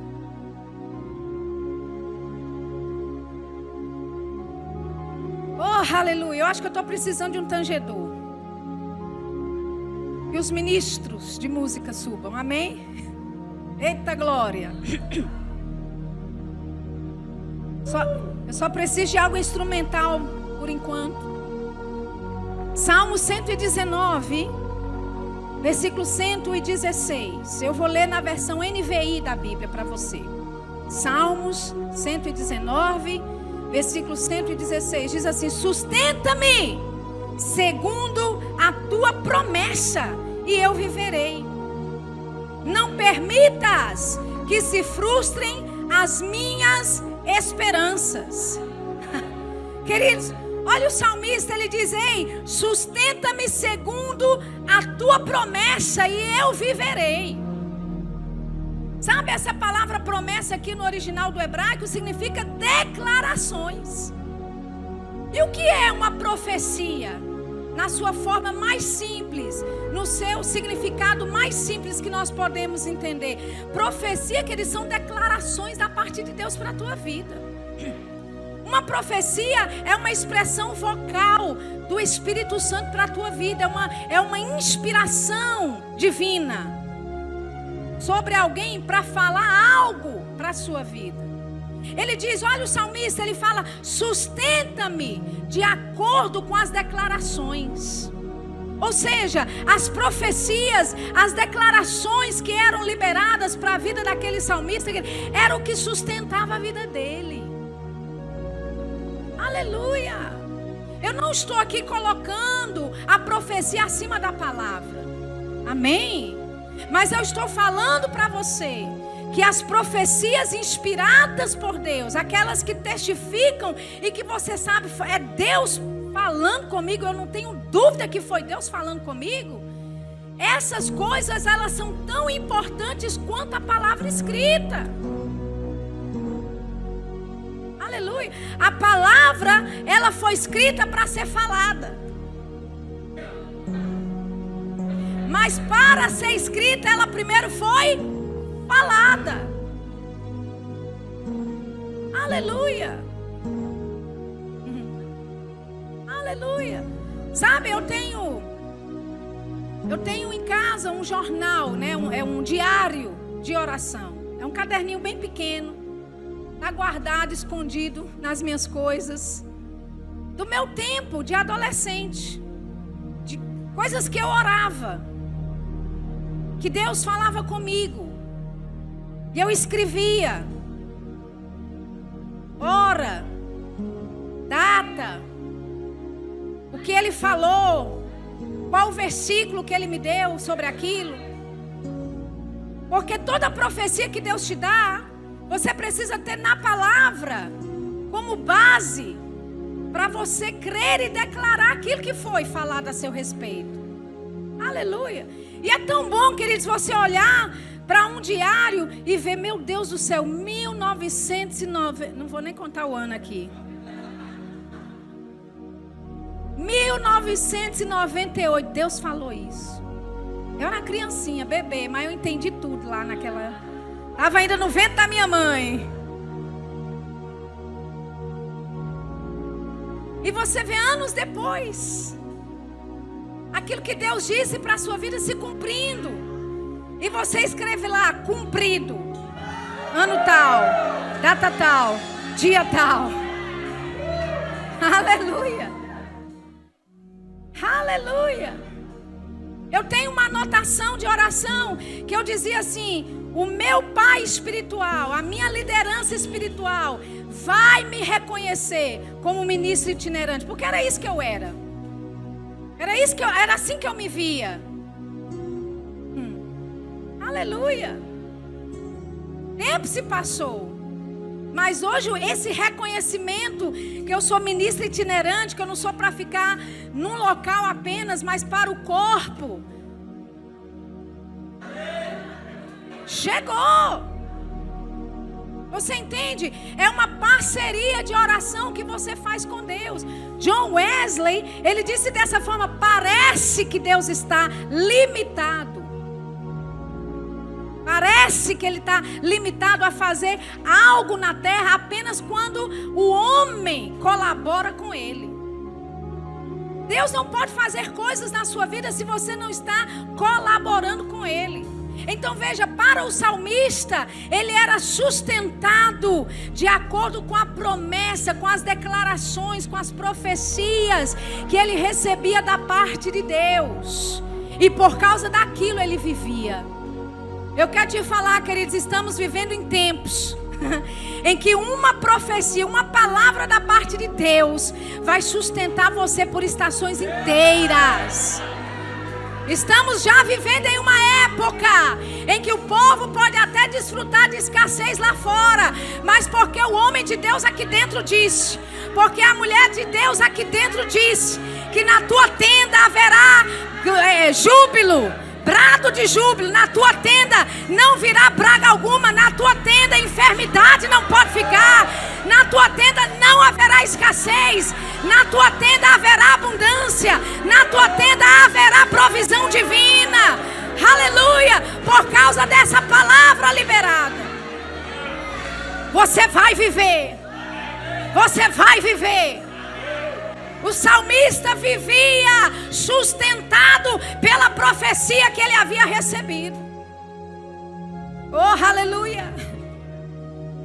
Oh, aleluia. Eu acho que eu estou precisando de um tangedor. E os ministros de música subam. Amém? Eita glória. Eu só preciso de algo instrumental por enquanto. Salmo 119, versículo 116. Eu vou ler na versão NVI da Bíblia para você. Salmos 119, versículo 116, diz assim: sustenta-me segundo a tua promessa e eu viverei. Não permitas que se frustrem as minhas esperanças. Queridos, olha o salmista, ele diz: ei, sustenta-me segundo a tua promessa e eu viverei. Sabe, essa palavra promessa aqui no original do hebraico significa declarações. E o que é uma profecia? Na sua forma mais simples, no seu significado mais simples que nós podemos entender. Profecia, que eles são declarações da parte de Deus para a tua vida. Uma profecia é uma expressão vocal do Espírito Santo para a tua vida. É uma inspiração divina sobre alguém para falar algo para a sua vida. Ele diz, olha o salmista, ele fala: sustenta-me de acordo com as declarações. Ou seja, as profecias, as declarações que eram liberadas para a vida daquele salmista, era o que sustentava a vida dele. Aleluia! Eu não estou aqui colocando a profecia acima da palavra. Amém? Mas eu estou falando para você que as profecias inspiradas por Deus, aquelas que testificam e que você sabe, é Deus falando comigo, eu não tenho dúvida que foi Deus falando comigo. Essas coisas, elas são tão importantes quanto a palavra escrita. Aleluia. A palavra, ela foi escrita para ser falada. Mas para ser escrita, ela primeiro foi falada. Aleluia. Aleluia. Sabe, eu tenho em casa um jornal, né? É um diário de oração. É um caderninho bem pequeno. está guardado, escondido nas minhas coisas. Do meu tempo de adolescente. De coisas que eu orava. Que Deus falava comigo. E eu escrevia. Hora. Data. O que Ele falou. Qual o versículo que Ele me deu sobre aquilo. Porque toda profecia que Deus te dá, você precisa ter na palavra como base para você crer e declarar aquilo que foi falado a seu respeito. Aleluia. E é tão bom, queridos, você olhar para um diário e ver, meu Deus do céu, 1990, não vou nem contar o ano aqui. 1998, Deus falou isso. Eu era criancinha, bebê, mas eu entendi tudo lá naquela... Estava ainda no ventre da minha mãe. E você vê anos depois, aquilo que Deus disse para a sua vida se cumprindo. E você escreve lá, cumprido. Ano tal, data tal, dia tal. Aleluia. Aleluia. Eu tenho uma anotação de oração que eu dizia assim: o meu pai espiritual, a minha liderança espiritual vai me reconhecer como ministro itinerante, porque era isso que eu era. Era assim que eu me via. Aleluia. Tempo se passou. Mas hoje esse reconhecimento que eu sou ministra itinerante, que eu não sou para ficar num local apenas, mas para o corpo. Chegou. Você entende? É uma parceria de oração que você faz com Deus. John Wesley, ele disse dessa forma: parece que Deus está limitado. Parece que Ele está limitado a fazer algo na terra apenas quando o homem colabora com Ele. Deus não pode fazer coisas na sua vida se você não está colaborando com Ele. Então veja, para o salmista, ele era sustentado de acordo com a promessa, com as declarações, com as profecias que ele recebia da parte de Deus. E por causa daquilo ele vivia. Eu quero te falar, queridos, estamos vivendo em tempos em que uma profecia, uma palavra da parte de Deus vai sustentar você por estações inteiras. Estamos já vivendo em uma época em que o povo pode até desfrutar de escassez lá fora, mas porque o homem de Deus aqui dentro disse, porque a mulher de Deus aqui dentro disse, que na tua tenda haverá júbilo. Brado de júbilo, na tua tenda não virá praga alguma, na tua tenda enfermidade não pode ficar, na tua tenda não haverá escassez, na tua tenda haverá abundância, na tua tenda haverá provisão divina. Aleluia! Por causa dessa palavra liberada, você vai viver. Você vai viver. O salmista vivia sustentado pela profecia que ele havia recebido. Oh, aleluia!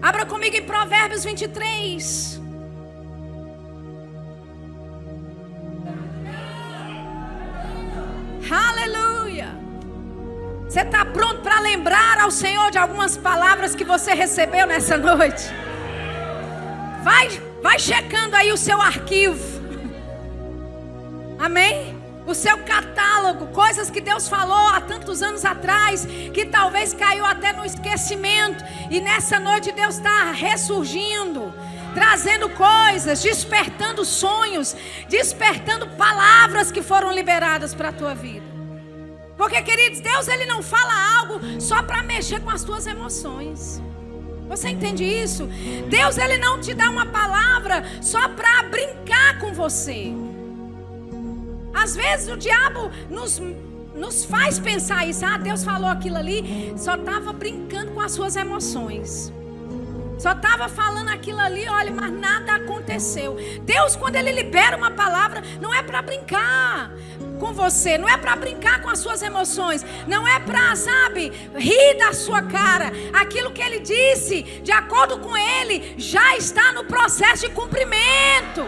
Abra comigo em Provérbios 23. Aleluia! Você está pronto para lembrar ao Senhor de algumas palavras que você recebeu nessa noite? Vai checando aí o seu arquivo. Amém? O seu catálogo, coisas que Deus falou há tantos anos atrás, que talvez caiu até no esquecimento. E nessa noite Deus está ressurgindo, trazendo coisas, despertando sonhos, despertando palavras que foram liberadas para a tua vida. Porque, queridos, Deus ele não fala algo só para mexer com as tuas emoções. Você entende isso? Deus ele não te dá uma palavra só para brincar com você. Às vezes o diabo nos faz pensar isso. Ah, Deus falou aquilo ali, só estava brincando com as suas emoções. Só estava falando aquilo ali, olha, mas nada aconteceu. Deus, quando Ele libera uma palavra, não é para brincar. com você, não é para brincar com as suas emoções, não é para, sabe, rir da sua cara. Aquilo que ele disse, de acordo com ele, já está no processo de cumprimento.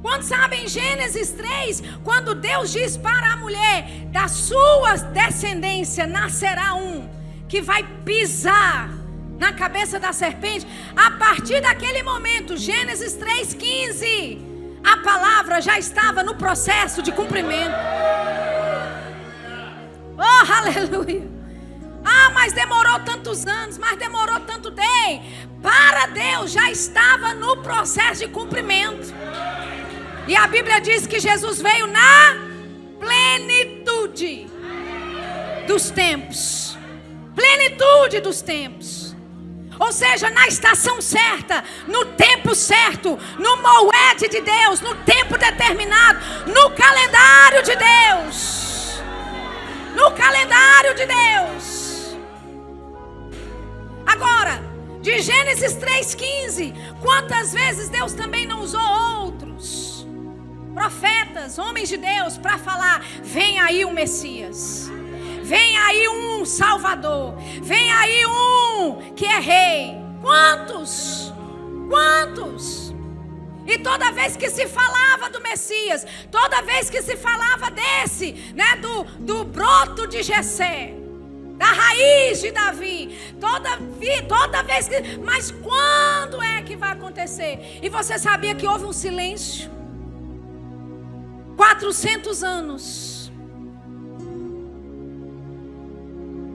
Quando sabem, em Gênesis 3, quando Deus diz para a mulher, da sua descendência nascerá um que vai pisar na cabeça da serpente. A partir daquele momento, Gênesis 3,15, a palavra já estava no processo de cumprimento. Oh, aleluia. Ah, mas demorou tantos anos, mas demorou tanto tempo. Para Deus já estava no processo de cumprimento. E a Bíblia diz que Jesus veio na plenitude dos tempos. Plenitude dos tempos. Ou seja, na estação certa, no tempo certo, no moed de Deus, no tempo determinado, no calendário de Deus. No calendário de Deus. Agora, de Gênesis 3,15, quantas vezes Deus também não usou outros profetas, homens de Deus, para falar: vem aí o Messias, vem aí um Salvador, vem aí um que é rei. Quantos? Quantos? E toda vez que se falava do Messias, toda vez que se falava desse, né, do broto de Jessé, da raiz de Davi, toda vez que... Mas quando é que vai acontecer? E você sabia que houve um silêncio? 400 anos.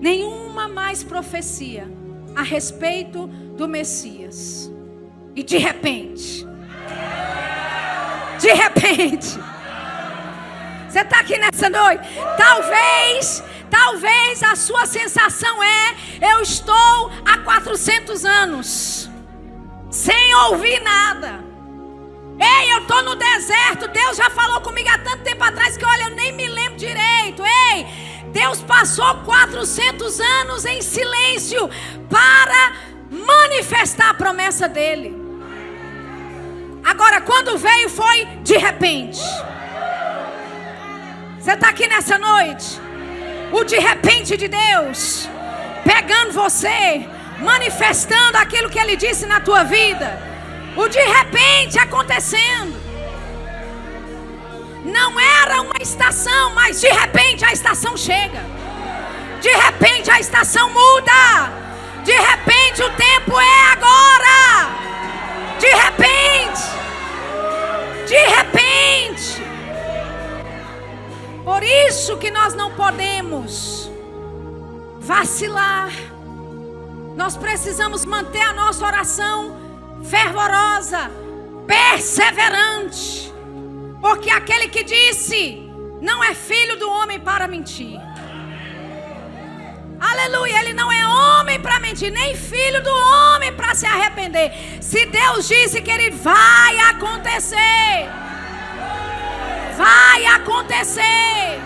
Nenhuma mais profecia a respeito do Messias. E de repente, você está aqui nessa noite, talvez a sua sensação é: eu estou há 400 anos sem ouvir nada. Ei, eu estou no deserto. Deus já falou comigo há tanto tempo atrás que, olha, eu nem me lembro direito. Ei, Deus passou 400 anos em silêncio para manifestar a promessa dele. Agora, quando veio, foi de repente. Você está aqui nessa noite? O de repente de Deus pegando você, manifestando aquilo que Ele disse na tua vida. O de repente acontecendo. Não era uma estação, mas de repente a estação chega. De repente a estação muda. De repente o tempo é agora. De repente. Por isso que nós não podemos vacilar. Nós precisamos manter a nossa oração fervorosa, perseverante, porque aquele que disse não é filho do homem para mentir. Aleluia, ele não é homem para mentir, nem filho do homem para se arrepender. Se Deus disse, querido, vai acontecer. Vai acontecer.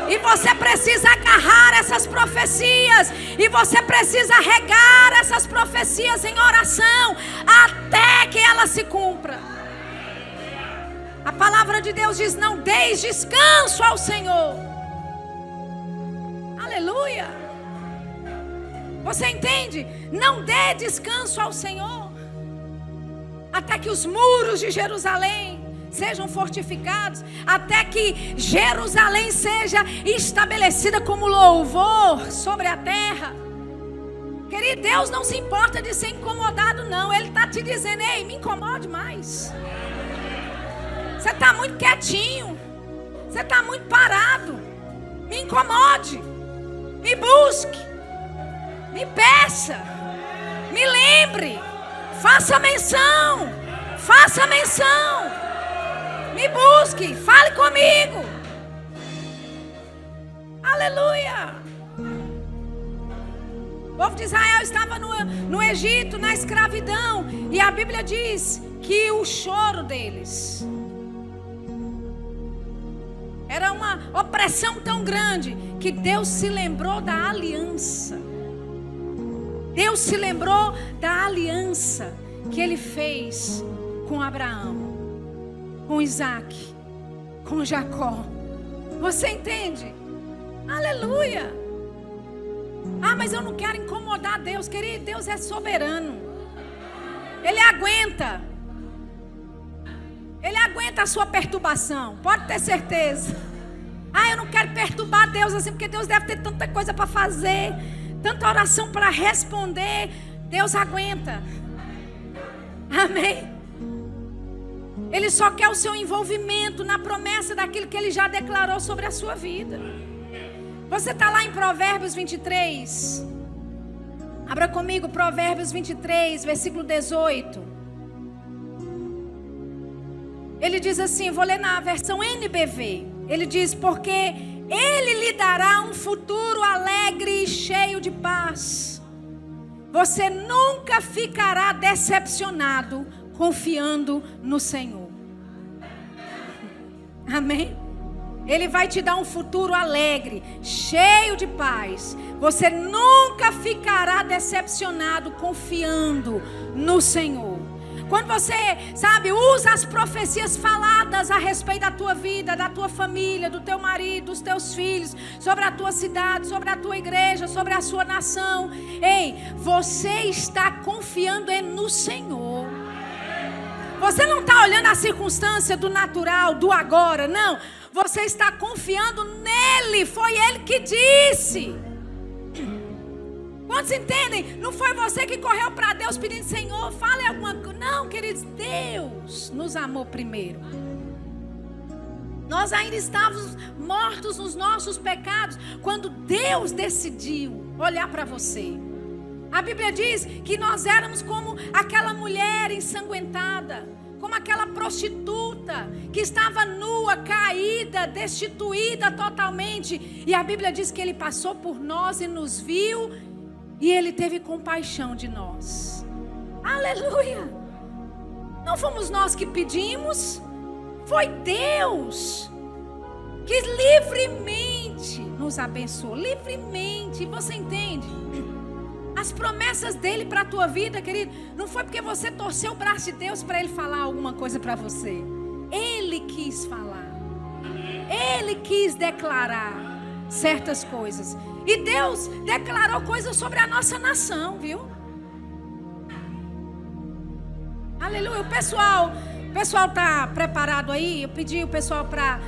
E você precisa agarrar essas profecias. E você precisa regar essas profecias em oração até que ela se cumpra. A palavra de Deus diz: não deis descanso ao Senhor. Aleluia. Você entende? Não dê descanso ao Senhor até que os muros de Jerusalém sejam fortificados, até que Jerusalém seja estabelecida como louvor sobre a terra. Querido, Deus não se importa de ser incomodado, não. Ele está te dizendo: ei, me incomode mais. Você está muito quietinho, você está muito parado. Me incomode, me busque, me peça, me lembre, faça menção, me busque, fale comigo. Aleluia. O povo de Israel estava no Egito, na escravidão, e a Bíblia diz que o choro deles era uma opressão tão grande que Deus se lembrou da aliança. Deus se lembrou da aliança que Ele fez com Abraão, com Isaac, com Jacó. Você entende? Aleluia. Ah, mas eu não quero incomodar Deus. Querido, Deus é soberano. Ele aguenta. Ele aguenta a sua perturbação. Pode ter certeza. Ah, eu não quero perturbar Deus assim, porque Deus deve ter tanta coisa para fazer, tanta oração para responder. Deus aguenta. Amém? Ele só quer o seu envolvimento na promessa daquilo que Ele já declarou sobre a sua vida. Você está lá em Provérbios 23. Abra comigo Provérbios 23, versículo 18. Ele diz assim, vou ler na versão NBV. Ele diz, porque Ele lhe dará um futuro alegre e cheio de paz. Você nunca ficará decepcionado confiando no Senhor. Amém? Ele vai te dar um futuro alegre, cheio de paz. Você nunca ficará decepcionado confiando no Senhor. Quando você, usa as profecias faladas a respeito da tua vida, da tua família, do teu marido, dos teus filhos, sobre a tua cidade, sobre a tua igreja, sobre a sua nação. Ei, você está confiando no Senhor. Você não está olhando a circunstância do natural, do agora, não. Você está confiando nele, foi Ele que disse. Quantos entendem? Não foi você que correu para Deus pedindo, Senhor, fale alguma coisa. Não, queridos, Deus nos amou primeiro. Nós ainda estávamos mortos nos nossos pecados, quando Deus decidiu olhar para você. A Bíblia diz que nós éramos como aquela mulher ensanguentada, como aquela prostituta que estava nua, caída, destituída totalmente. E a Bíblia diz que Ele passou por nós e nos viu, e Ele teve compaixão de nós. Aleluia! Não fomos nós que pedimos, foi Deus que livremente nos abençoou, livremente. Você entende? As promessas dele para a tua vida, querido, não foi porque você torceu o braço de Deus para Ele falar alguma coisa para você. Ele quis falar. Ele quis declarar certas coisas. E Deus declarou coisas sobre a nossa nação, viu? Aleluia. O pessoal está preparado aí? Eu pedi o pessoal para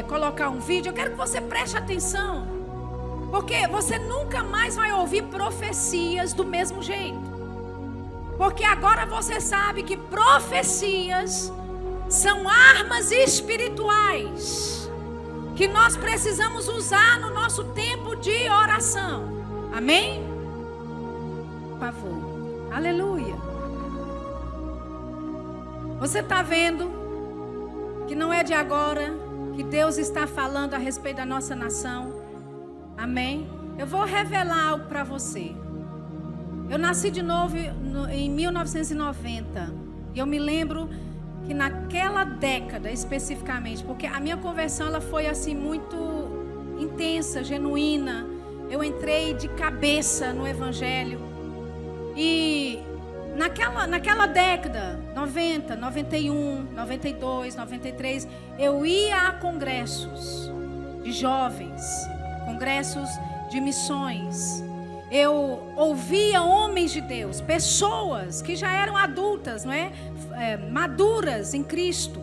colocar um vídeo. Eu quero que você preste atenção, porque você nunca mais vai ouvir profecias do mesmo jeito. Porque agora você sabe que profecias são armas espirituais que nós precisamos usar no nosso tempo de oração. Amém? Por favor. Aleluia. Você está vendo que não é de agora que Deus está falando a respeito da nossa nação? Amém? Eu vou revelar algo para você. Eu nasci de novo em 1990. E eu me lembro que naquela década especificamente, porque a minha conversão ela foi assim muito intensa, genuína. Eu entrei de cabeça no Evangelho. E naquela década, 90, 91, 92, 93, eu ia a congressos de jovens, congressos de missões. Eu ouvia homens de Deus, pessoas que já eram adultas, não é? Maduras em Cristo,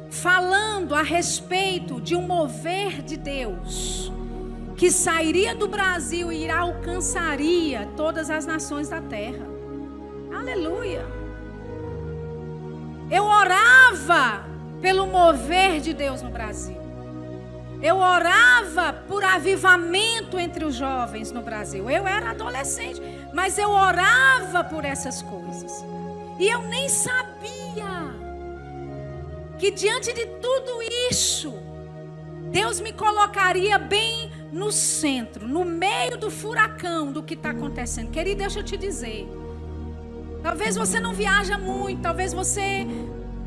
falando a respeito de um mover de Deus que sairia do Brasil e alcançaria todas as nações da terra. Aleluia! Eu orava pelo mover de Deus no Brasil. Eu orava por avivamento entre os jovens no Brasil. Eu era adolescente, mas eu orava por essas coisas. E eu nem sabia que diante de tudo isso, Deus me colocaria bem no centro, no meio do furacão do que está acontecendo. Querido, deixa eu te dizer. Talvez você não viaja muito, talvez você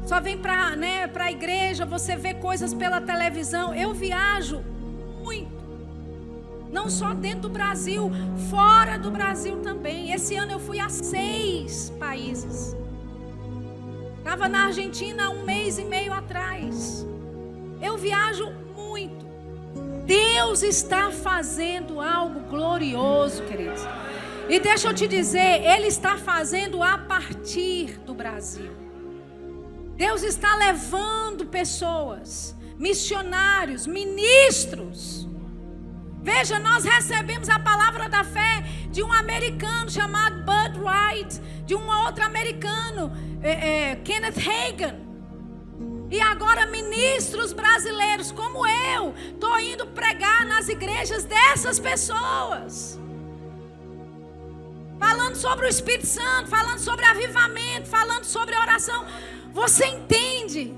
só vem para a igreja, você vê coisas pela televisão. Eu viajo muito. Não só dentro do Brasil, fora do Brasil também. Esse ano eu fui a 6 países. Estava na Argentina há 1 mês e meio atrás. Eu viajo muito. Deus está fazendo algo glorioso, queridos. E deixa eu te dizer, Ele está fazendo a partir do Brasil. Deus está levando pessoas, missionários, ministros. Veja, nós recebemos a palavra da fé de um americano chamado Bud Wright, de um outro americano, Kenneth Hagin. E agora ministros brasileiros como eu, estou indo pregar nas igrejas dessas pessoas. Falando sobre o Espírito Santo, falando sobre avivamento, falando sobre oração. Você entende?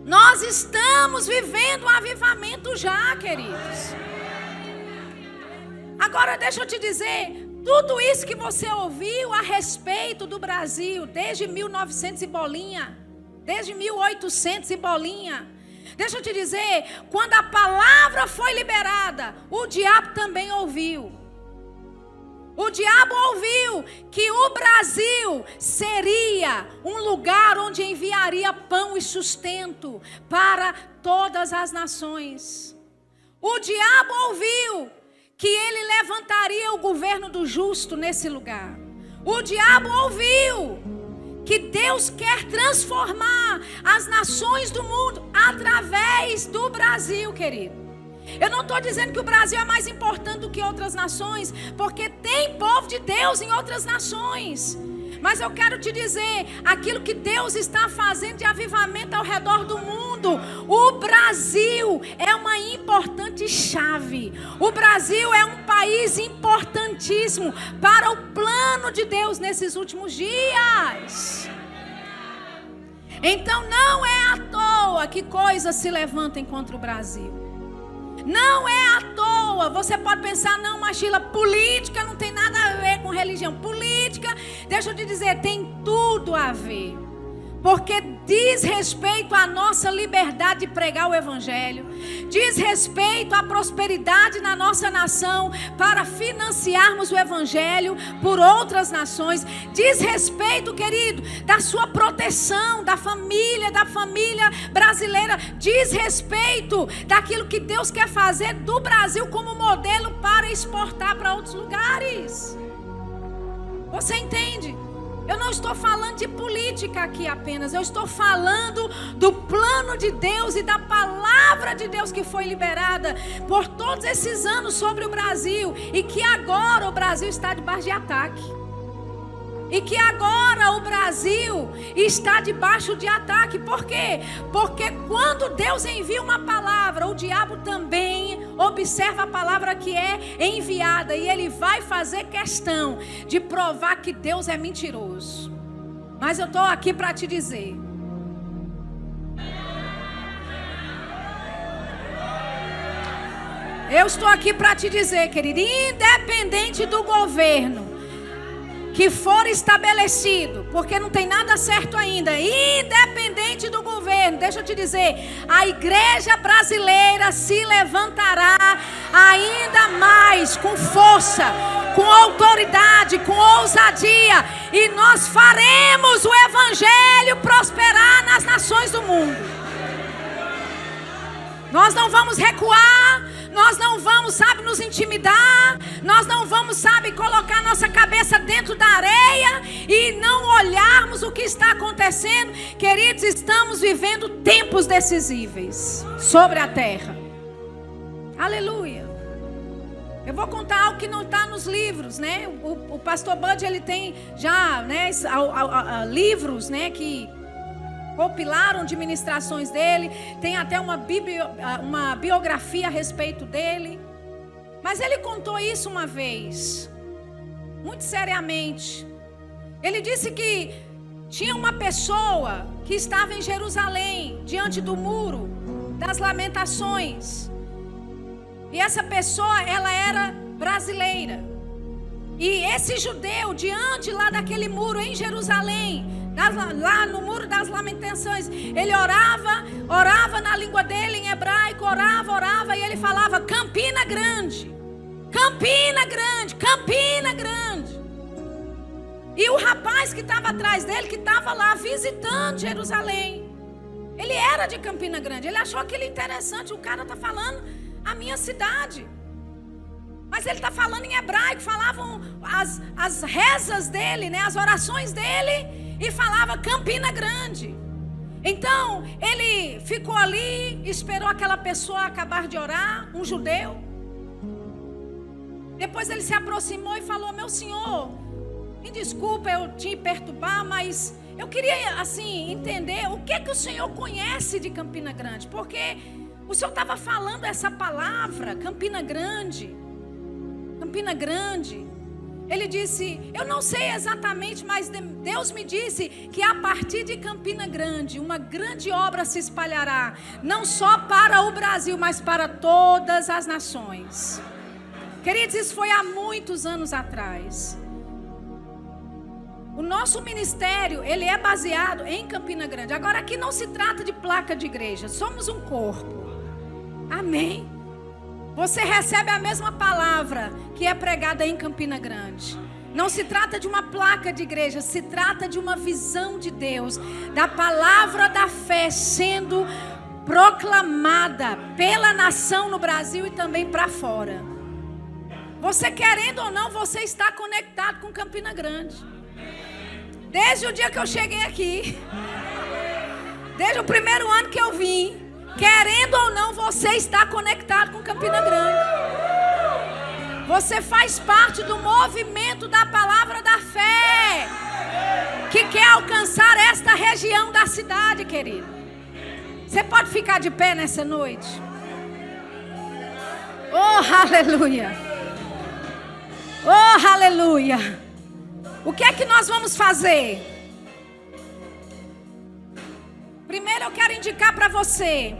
Nós estamos vivendo um avivamento já, queridos. Agora deixa eu te dizer, tudo isso que você ouviu a respeito do Brasil, desde 1900 e bolinha, desde 1800 e bolinha. Deixa eu te dizer, quando a palavra foi liberada, o diabo também ouviu. O diabo ouviu que o Brasil seria um lugar onde enviaria pão e sustento para todas as nações. O diabo ouviu que ele levantaria o governo do justo nesse lugar. O diabo ouviu que Deus quer transformar as nações do mundo através do Brasil, querido. Eu não estou dizendo que o Brasil é mais importante do que outras nações, porque tem povo de Deus em outras nações. Mas eu quero te dizer, aquilo que Deus está fazendo de avivamento ao redor do mundo, o Brasil é uma importante chave. O Brasil é um país importantíssimo para o plano de Deus nesses últimos dias. Então não é à toa que coisas se levantem contra o Brasil. Não é à toa. Você pode pensar, não, mas Sheila, política não tem nada a ver com religião. Política, deixa eu te dizer, tem tudo a ver. Porque diz respeito à nossa liberdade de pregar o evangelho. Diz respeito à prosperidade na nossa nação para financiarmos o evangelho por outras nações. Diz respeito, querido, da sua proteção, da família brasileira. Diz respeito daquilo que Deus quer fazer do Brasil como modelo para exportar para outros lugares. Você entende? Eu não estou falando de política aqui apenas. Eu estou falando do plano de Deus e da palavra de Deus que foi liberada por todos esses anos sobre o Brasil. E que agora o Brasil está debaixo de ataque. E que agora o Brasil está debaixo de ataque. Por quê? Porque quando Deus envia uma palavra, o diabo também observa a palavra que é enviada. E ele vai fazer questão de provar que Deus é mentiroso. Mas eu estou aqui para te dizer. Eu estou aqui para te dizer, querido, independente do governo que for estabelecido, porque não tem nada certo ainda, independente do governo, deixa eu te dizer, a igreja brasileira se levantará ainda mais com força, com autoridade, com ousadia, e nós faremos o evangelho prosperar nas nações do mundo. Nós não vamos recuar. Nós não vamos, nos intimidar. Nós não vamos, colocar nossa cabeça dentro da areia e não olharmos o que está acontecendo. Queridos, estamos vivendo tempos decisíveis sobre a terra. Aleluia. Eu vou contar algo que não está nos livros, né? O pastor Bud, ele tem já, livros, que compilaram de ministrações dele, tem até uma biografia a respeito dele. Mas ele contou isso uma vez, muito seriamente. Ele disse que tinha uma pessoa que estava em Jerusalém, diante do muro das lamentações. E essa pessoa, ela era brasileira. E esse judeu, diante lá daquele muro em Jerusalém, lá no muro das lamentações, ele orava na língua dele, em hebraico, orava, e ele falava: Campina Grande, Campina Grande, Campina Grande. E o rapaz que estava atrás dele, que estava lá visitando Jerusalém, ele era de Campina Grande. Ele achou aquilo interessante. O cara está falando a minha cidade. Mas ele está falando em hebraico. Falavam as rezas dele, né, as orações dele. E falava Campina Grande. Então ele ficou ali, esperou aquela pessoa acabar de orar, um judeu. Depois ele se aproximou e falou: meu senhor, me desculpa eu te perturbar, mas eu queria assim entender o que o senhor conhece de Campina Grande, porque o senhor estava falando essa palavra, Campina Grande. Campina Grande. Ele disse: eu não sei exatamente, mas Deus me disse que a partir de Campina Grande uma grande obra se espalhará, não só para o Brasil, mas para todas as nações. Queridos, isso foi há muitos anos atrás. O nosso ministério, ele é baseado em Campina Grande. Agora, aqui não se trata de placa de igreja. Somos um corpo. Amém? Você recebe a mesma palavra que é pregada em Campina Grande. Não se trata de uma placa de igreja. Se trata de uma visão de Deus. Da palavra da fé sendo proclamada pela nação no Brasil e também para fora. Você querendo ou não, você está conectado com Campina Grande. Desde o dia que eu cheguei aqui, desde o primeiro ano que eu vim, querendo ou não, você está conectado com Campina Grande. Você faz parte do movimento da palavra da fé, que quer alcançar esta região da cidade, querido. Você pode ficar de pé nessa noite? Oh, aleluia! Oh, aleluia! O que é que nós vamos fazer? Primeiro eu quero indicar para você.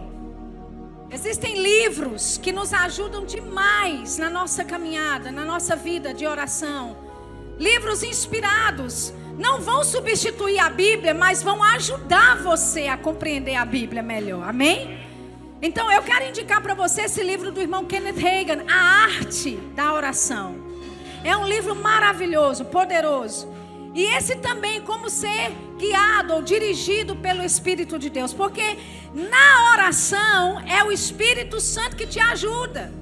Existem livros que nos ajudam demais na nossa caminhada, na nossa vida de oração. Livros inspirados. Não vão substituir a Bíblia, mas vão ajudar você a compreender a Bíblia melhor. Amém? Então eu quero indicar para você esse livro do irmão Kenneth Hagin, A Arte da Oração. É um livro maravilhoso, poderoso. E esse também, como ser guiado ou dirigido pelo Espírito de Deus. Porque na oração é o Espírito Santo que te ajuda.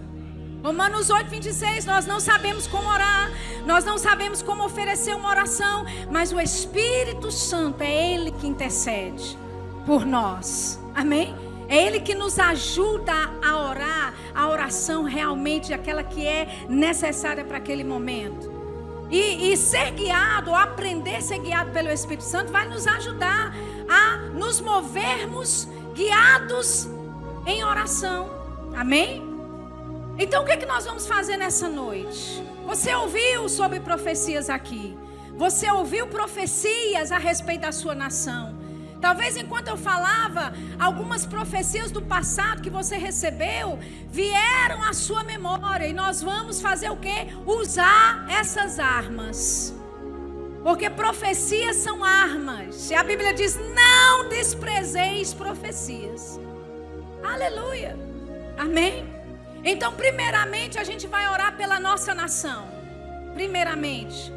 Romanos 8:26, nós não sabemos como orar, nós não sabemos como oferecer uma oração, mas o Espírito Santo é Ele que intercede por nós. Amém? É Ele que nos ajuda a orar, a oração realmente aquela que é necessária para aquele momento. E ser guiado, ou aprender a ser guiado pelo Espírito Santo, vai nos ajudar a nos movermos guiados em oração. Amém? Então o que é que nós vamos fazer nessa noite? Você ouviu sobre profecias aqui. Você ouviu profecias a respeito da sua nação. Talvez enquanto eu falava, algumas profecias do passado que você recebeu vieram à sua memória. E nós vamos fazer o quê? Usar essas armas. Porque profecias são armas. E a Bíblia diz: não desprezeis profecias. Aleluia. Amém? Então, primeiramente, a gente vai orar pela nossa nação. Primeiramente.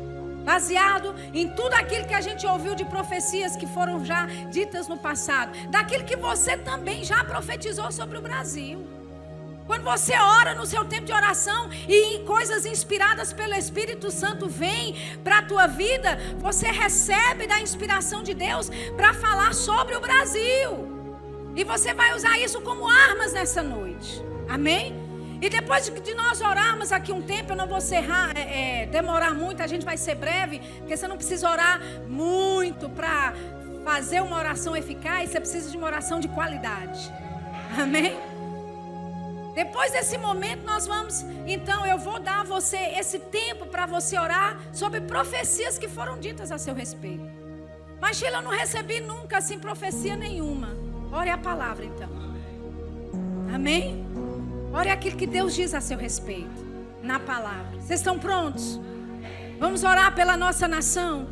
Baseado em tudo aquilo que a gente ouviu de profecias que foram já ditas no passado. Daquilo que você também já profetizou sobre o Brasil. Quando você ora no seu tempo de oração e coisas inspiradas pelo Espírito Santo vêm para a tua vida, você recebe da inspiração de Deus para falar sobre o Brasil. E você vai usar isso como armas nessa noite. Amém? E depois de nós orarmos aqui um tempo, eu não vou demorar muito, a gente vai ser breve, porque você não precisa orar muito para fazer uma oração eficaz, você precisa de uma oração de qualidade. Amém? Depois desse momento nós vamos, então eu vou dar a você esse tempo para você orar sobre profecias que foram ditas a seu respeito. Mas Sheila, eu não recebi nunca assim profecia nenhuma. Ore a palavra então. Amém? Ore aquilo que Deus diz a seu respeito na palavra. Vocês estão prontos? Vamos orar pela nossa nação.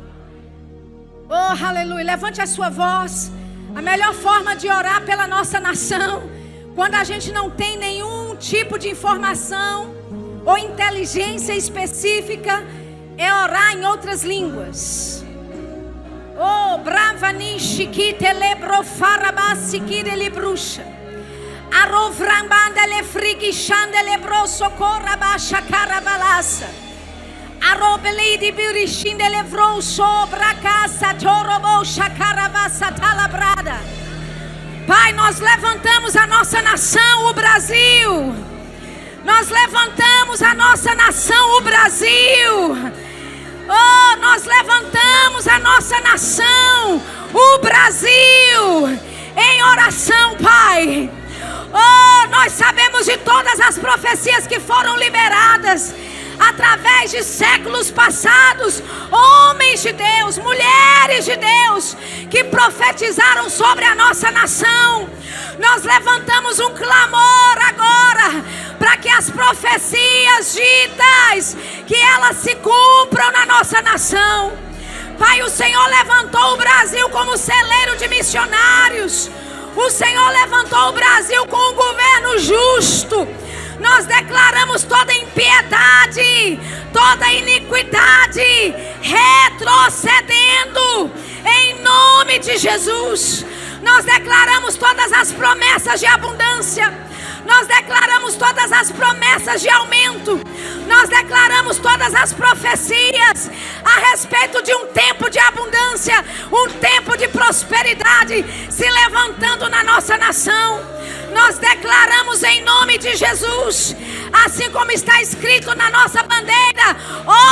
Oh, aleluia. Levante a sua voz. A melhor forma de orar pela nossa nação, quando a gente não tem nenhum tipo de informação ou inteligência específica, é orar em outras línguas. Oh, brava nishi que telebro farabasi que ele bruxa. Arovrambanda le frigi chandele broso corabasha carabalasa. Arobeli di birishinde le vroso bracasa torobo chacarabasa talabrada. Pai, nós levantamos a nossa nação, o Brasil. Nós levantamos a nossa nação, o Brasil. Oh, nós levantamos a nossa nação, o Brasil, em oração, Pai. Oh, nós sabemos de todas as profecias que foram liberadas através de séculos passados, homens de Deus, mulheres de Deus, que profetizaram sobre a nossa nação. Nós levantamos um clamor agora, para que as profecias ditas, que elas se cumpram na nossa nação. Pai, o Senhor levantou o Brasil como celeiro de missionários. O Senhor levantou o Brasil com um governo justo. Nós declaramos toda impiedade, toda iniquidade retrocedendo em nome de Jesus. Nós declaramos todas as promessas de abundância. Nós declaramos todas as promessas de aumento. Nós declaramos todas as profecias a respeito de um tempo de abundância, um tempo de prosperidade se levantando na nossa nação. Nós declaramos em nome de Jesus, assim como está escrito na nossa bandeira,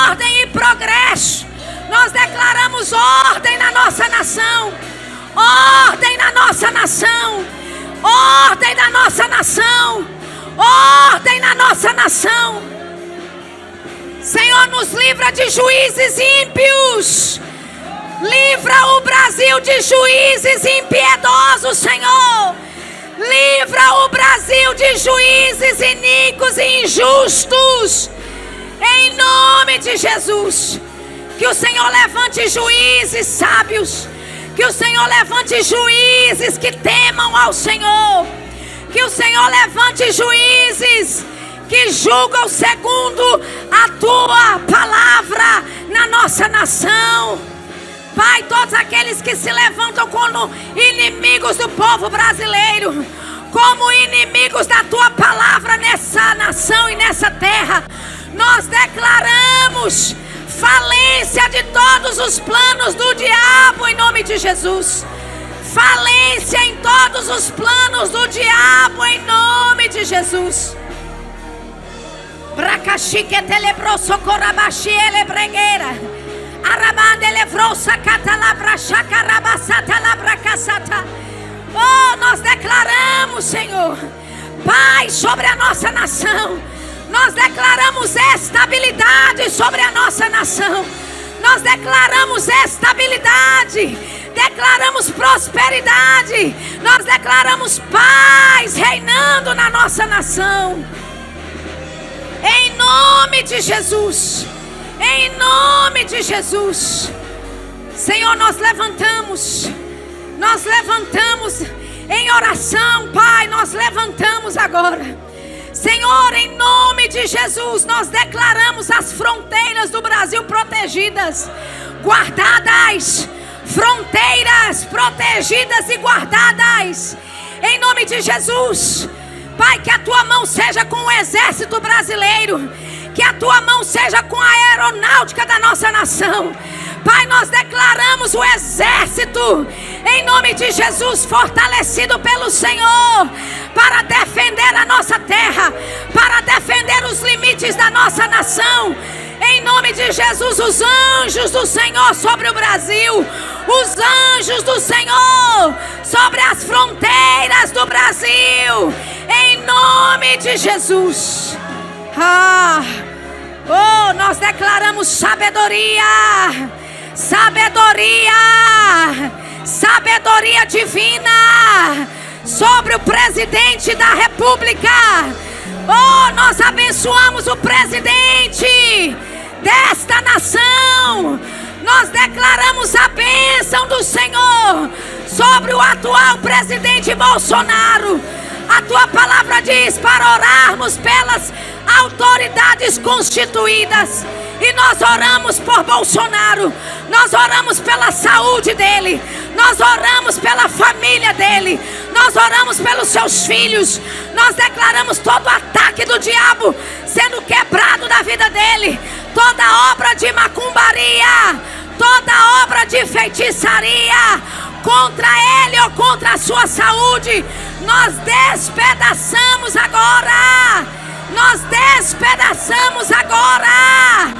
ordem e progresso. Nós declaramos ordem na nossa nação. Ordem na nossa nação. Ordem na nossa nação. Ordem na nossa nação. Senhor, nos livra de juízes ímpios. Livra o Brasil de juízes impiedosos, Senhor. Livra o Brasil de juízes iníquos e injustos. Em nome de Jesus. Que o Senhor levante juízes sábios. Que o Senhor levante juízes que temam ao Senhor. Que o Senhor levante juízes que julgam segundo a tua palavra na nossa nação. Pai, todos aqueles que se levantam como inimigos do povo brasileiro, como inimigos da tua palavra nessa nação e nessa terra, nós declaramos falência de todos os planos do diabo em nome de Jesus. Falência em todos os planos do diabo em nome de Jesus. Bracaxique telebroso corabaxi elebregueira. Arabande levrosa catalabra chacarabasata labracassata. Oh, nós declaramos, Senhor, paz sobre a nossa nação. Nós declaramos estabilidade sobre a nossa nação. Nós declaramos estabilidade. Declaramos prosperidade. Nós declaramos paz reinando na nossa nação. Em nome de Jesus. Em nome de Jesus. Senhor, nós levantamos em oração, Pai, nós levantamos agora. Senhor, em nome de Jesus, nós declaramos as fronteiras do Brasil protegidas, guardadas, fronteiras protegidas e guardadas, em nome de Jesus. Pai, que a tua mão seja com o exército brasileiro, que a tua mão seja com a aeronáutica da nossa nação. Pai, nós declaramos o exército, em nome de Jesus, fortalecido pelo Senhor, para defender a nossa terra, para defender os limites da nossa nação. Em nome de Jesus, os anjos do Senhor sobre o Brasil, os anjos do Senhor sobre as fronteiras do Brasil, em nome de Jesus. Nós declaramos sabedoria, sabedoria divina sobre o presidente da República. Nós abençoamos o presidente desta nação. Nós declaramos a bênção do Senhor sobre o atual presidente Bolsonaro. A tua palavra diz para orarmos pelas autoridades constituídas. E nós oramos por Bolsonaro, nós oramos pela saúde dele. Nós oramos pela família dele. Nós oramos pelos seus filhos. Nós declaramos todo ataque do diabo sendo quebrado da vida dele. Toda obra de macumbaria, toda obra de feitiçaria contra ele ou contra a sua saúde, nós despedaçamos agora. Nós despedaçamos agora.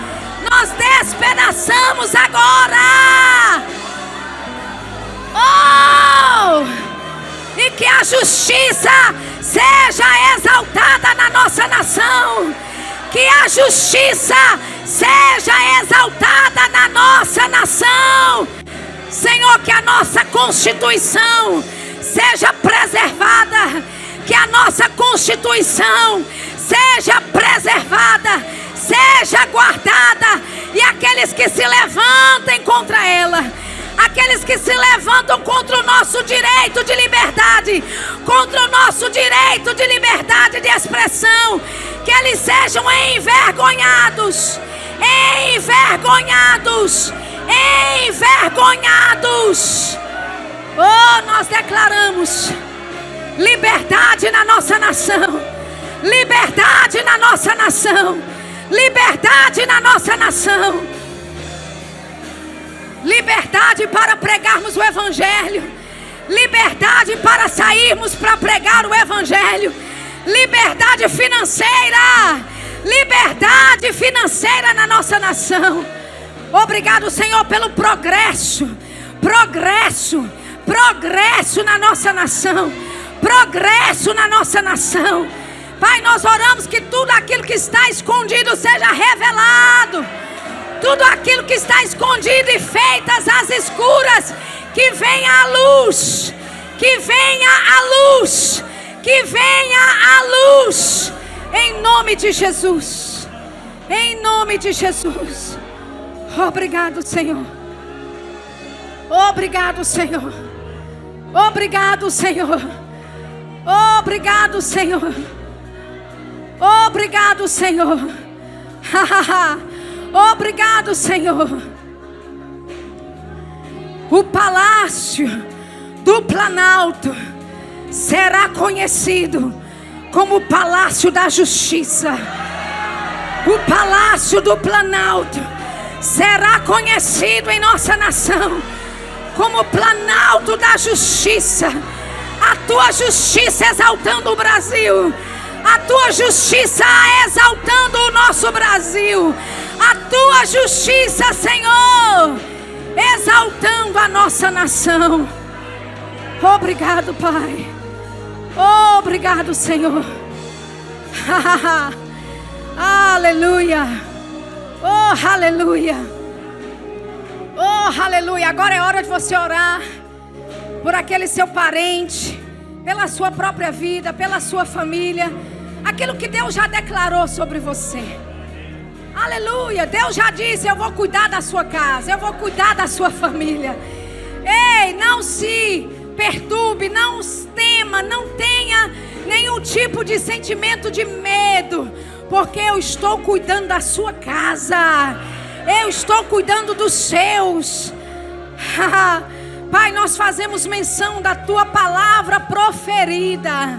Nós despedaçamos agora. Oh! E que a justiça seja exaltada na nossa nação. Que a justiça seja exaltada na nossa nação. Senhor, que a nossa Constituição seja preservada. Que a nossa Constituição seja preservada, seja guardada. E aqueles que se levantem contra ela, aqueles que se levantam contra o nosso direito de liberdade, contra o nosso direito de liberdade de expressão, que eles sejam envergonhados, envergonhados, envergonhados. Oh, nós declaramos liberdade na nossa nação, liberdade na nossa nação, liberdade na nossa nação, liberdade para pregarmos o Evangelho, liberdade para sairmos para pregar o Evangelho, liberdade financeira na nossa nação. Obrigado, Senhor, pelo progresso na nossa nação, progresso na nossa nação. Pai, nós oramos que tudo aquilo que está escondido seja revelado, tudo aquilo que está escondido e feitas às escuras, que venha a luz, que venha a luz, que venha a luz, em nome de Jesus, em nome de Jesus. Obrigado, Senhor. Obrigado, Senhor. Obrigado, Senhor. Obrigado, Senhor. Obrigado, Senhor. Obrigado, Senhor. O palácio do Planalto será conhecido como o Palácio da Justiça. O Palácio do Planalto será conhecido em nossa nação como o Planalto da Justiça. A tua justiça exaltando o Brasil, a tua justiça exaltando o nosso Brasil, a tua justiça, Senhor, exaltando a nossa nação. Obrigado, Pai. Obrigado, Senhor. Aleluia. Oh, aleluia. Oh, aleluia. Agora é hora de você orar por aquele seu parente, pela sua própria vida, pela sua família, aquilo que Deus já declarou sobre você. Aleluia. Deus já disse: eu vou cuidar da sua casa, eu vou cuidar da sua família. Ei, não se perturbe, não tema, não tenha nenhum tipo de sentimento de medo, porque eu estou cuidando da sua casa, eu estou cuidando dos seus. Pai, nós fazemos menção da tua palavra proferida,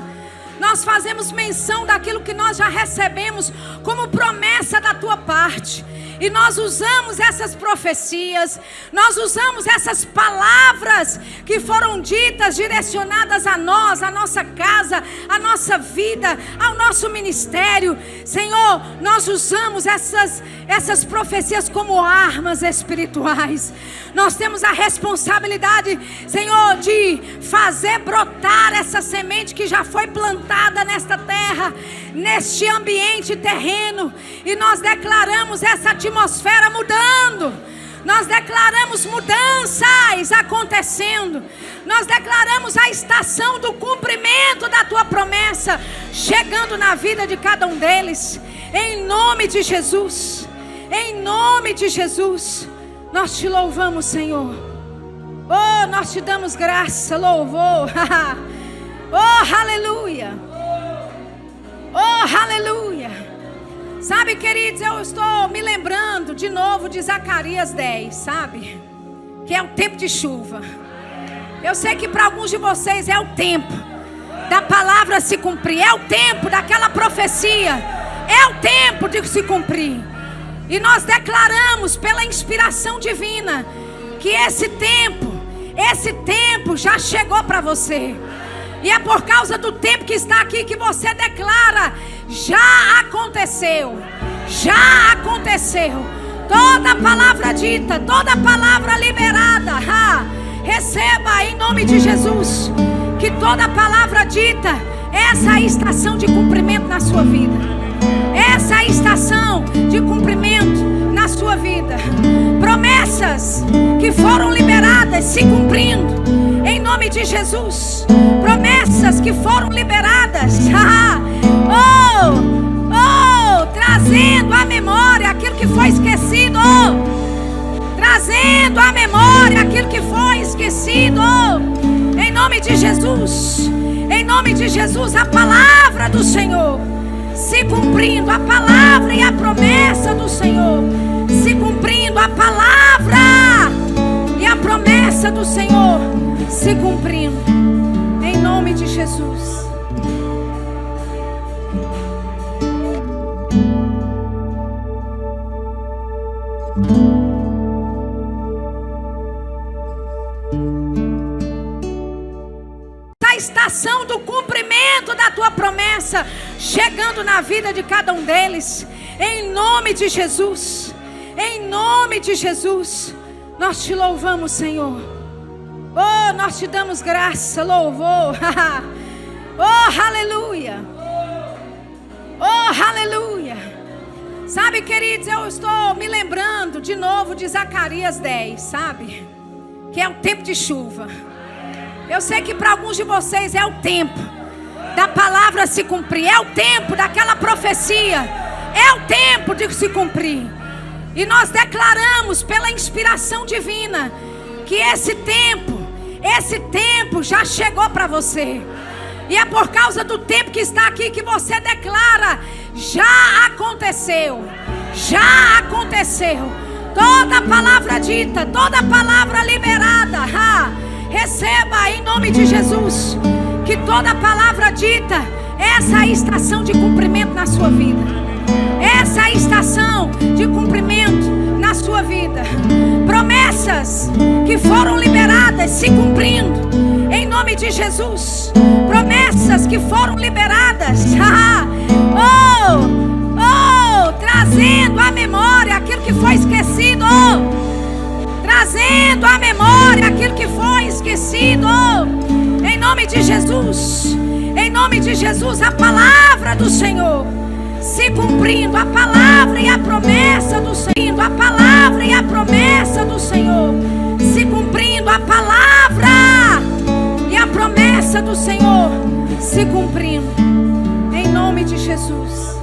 nós fazemos menção daquilo que nós já recebemos como promessa da tua parte. E nós usamos essas profecias, nós usamos essas palavras que foram ditas, direcionadas a nós, a nossa casa, a nossa vida, ao nosso ministério. Senhor, nós usamos essas profecias como armas espirituais. Nós temos a responsabilidade, Senhor, de fazer brotar essa semente que já foi plantada nesta terra, neste ambiente terreno. E nós declaramos essa atmosfera mudando. Nós declaramos mudanças acontecendo. Nós declaramos a estação do cumprimento da tua promessa chegando na vida de cada um deles. Em nome de Jesus. Em nome de Jesus. Nós te louvamos, Senhor. Oh, nós te damos graça, louvor. Oh, aleluia. Oh, aleluia. Sabe, queridos, eu estou me lembrando de novo de Zacarias 10, sabe? que é o tempo de chuva. Eu sei que para alguns de vocês é o tempo da palavra se cumprir, é o tempo daquela profecia, é o tempo de se cumprir. E nós declaramos pela inspiração divina que esse tempo já chegou para você. E é por causa do tempo que está aqui que você declara: já aconteceu, já aconteceu. Toda palavra dita, toda palavra liberada, receba em nome de Jesus. Que toda palavra dita, essa é a estação de cumprimento na sua vida. Essa é a estação de cumprimento na sua vida. Promessas que foram liberadas se cumprindo em nome de Jesus. Promessas que foram liberadas, trazendo à memória aquilo que foi esquecido. Trazendo à memória aquilo que foi esquecido. Em nome de Jesus. Em nome de Jesus, a palavra do Senhor se cumprindo, a palavra e a promessa do Senhor se cumprindo, a palavra e a promessa do Senhor se cumprindo, em nome de Jesus. A estação do cumprimento da tua promessa chegando na vida de cada um deles, em nome de Jesus. Em nome de Jesus, nós te louvamos, Senhor. Oh, nós te damos graça, louvor. Oh, aleluia. Oh, aleluia. Sabe, queridos, eu estou me lembrando de novo de Zacarias 10, sabe? Que é o tempo de chuva. Eu sei que para alguns de vocês é o tempo da palavra se cumprir, é o tempo daquela profecia, é o tempo de se cumprir. E nós declaramos pela inspiração divina que esse tempo já chegou para você. E é por causa do tempo que está aqui que você declara: já aconteceu, já aconteceu. Toda palavra dita, toda palavra liberada, receba em nome de Jesus. Que toda palavra dita, essa é a estação de cumprimento na sua vida. Essa é a estação de cumprimento na sua vida. Promessas que foram liberadas se cumprindo em nome de Jesus. Promessas que foram liberadas, trazendo à memória aquilo que foi esquecido. Trazendo à memória aquilo que foi esquecido. Em nome de Jesus. Em nome de Jesus, a palavra do Senhor se cumprindo, a palavra e a promessa do Senhor, a palavra e a promessa do Senhor se cumprindo, a palavra e a promessa do Senhor se cumprindo, em nome de Jesus.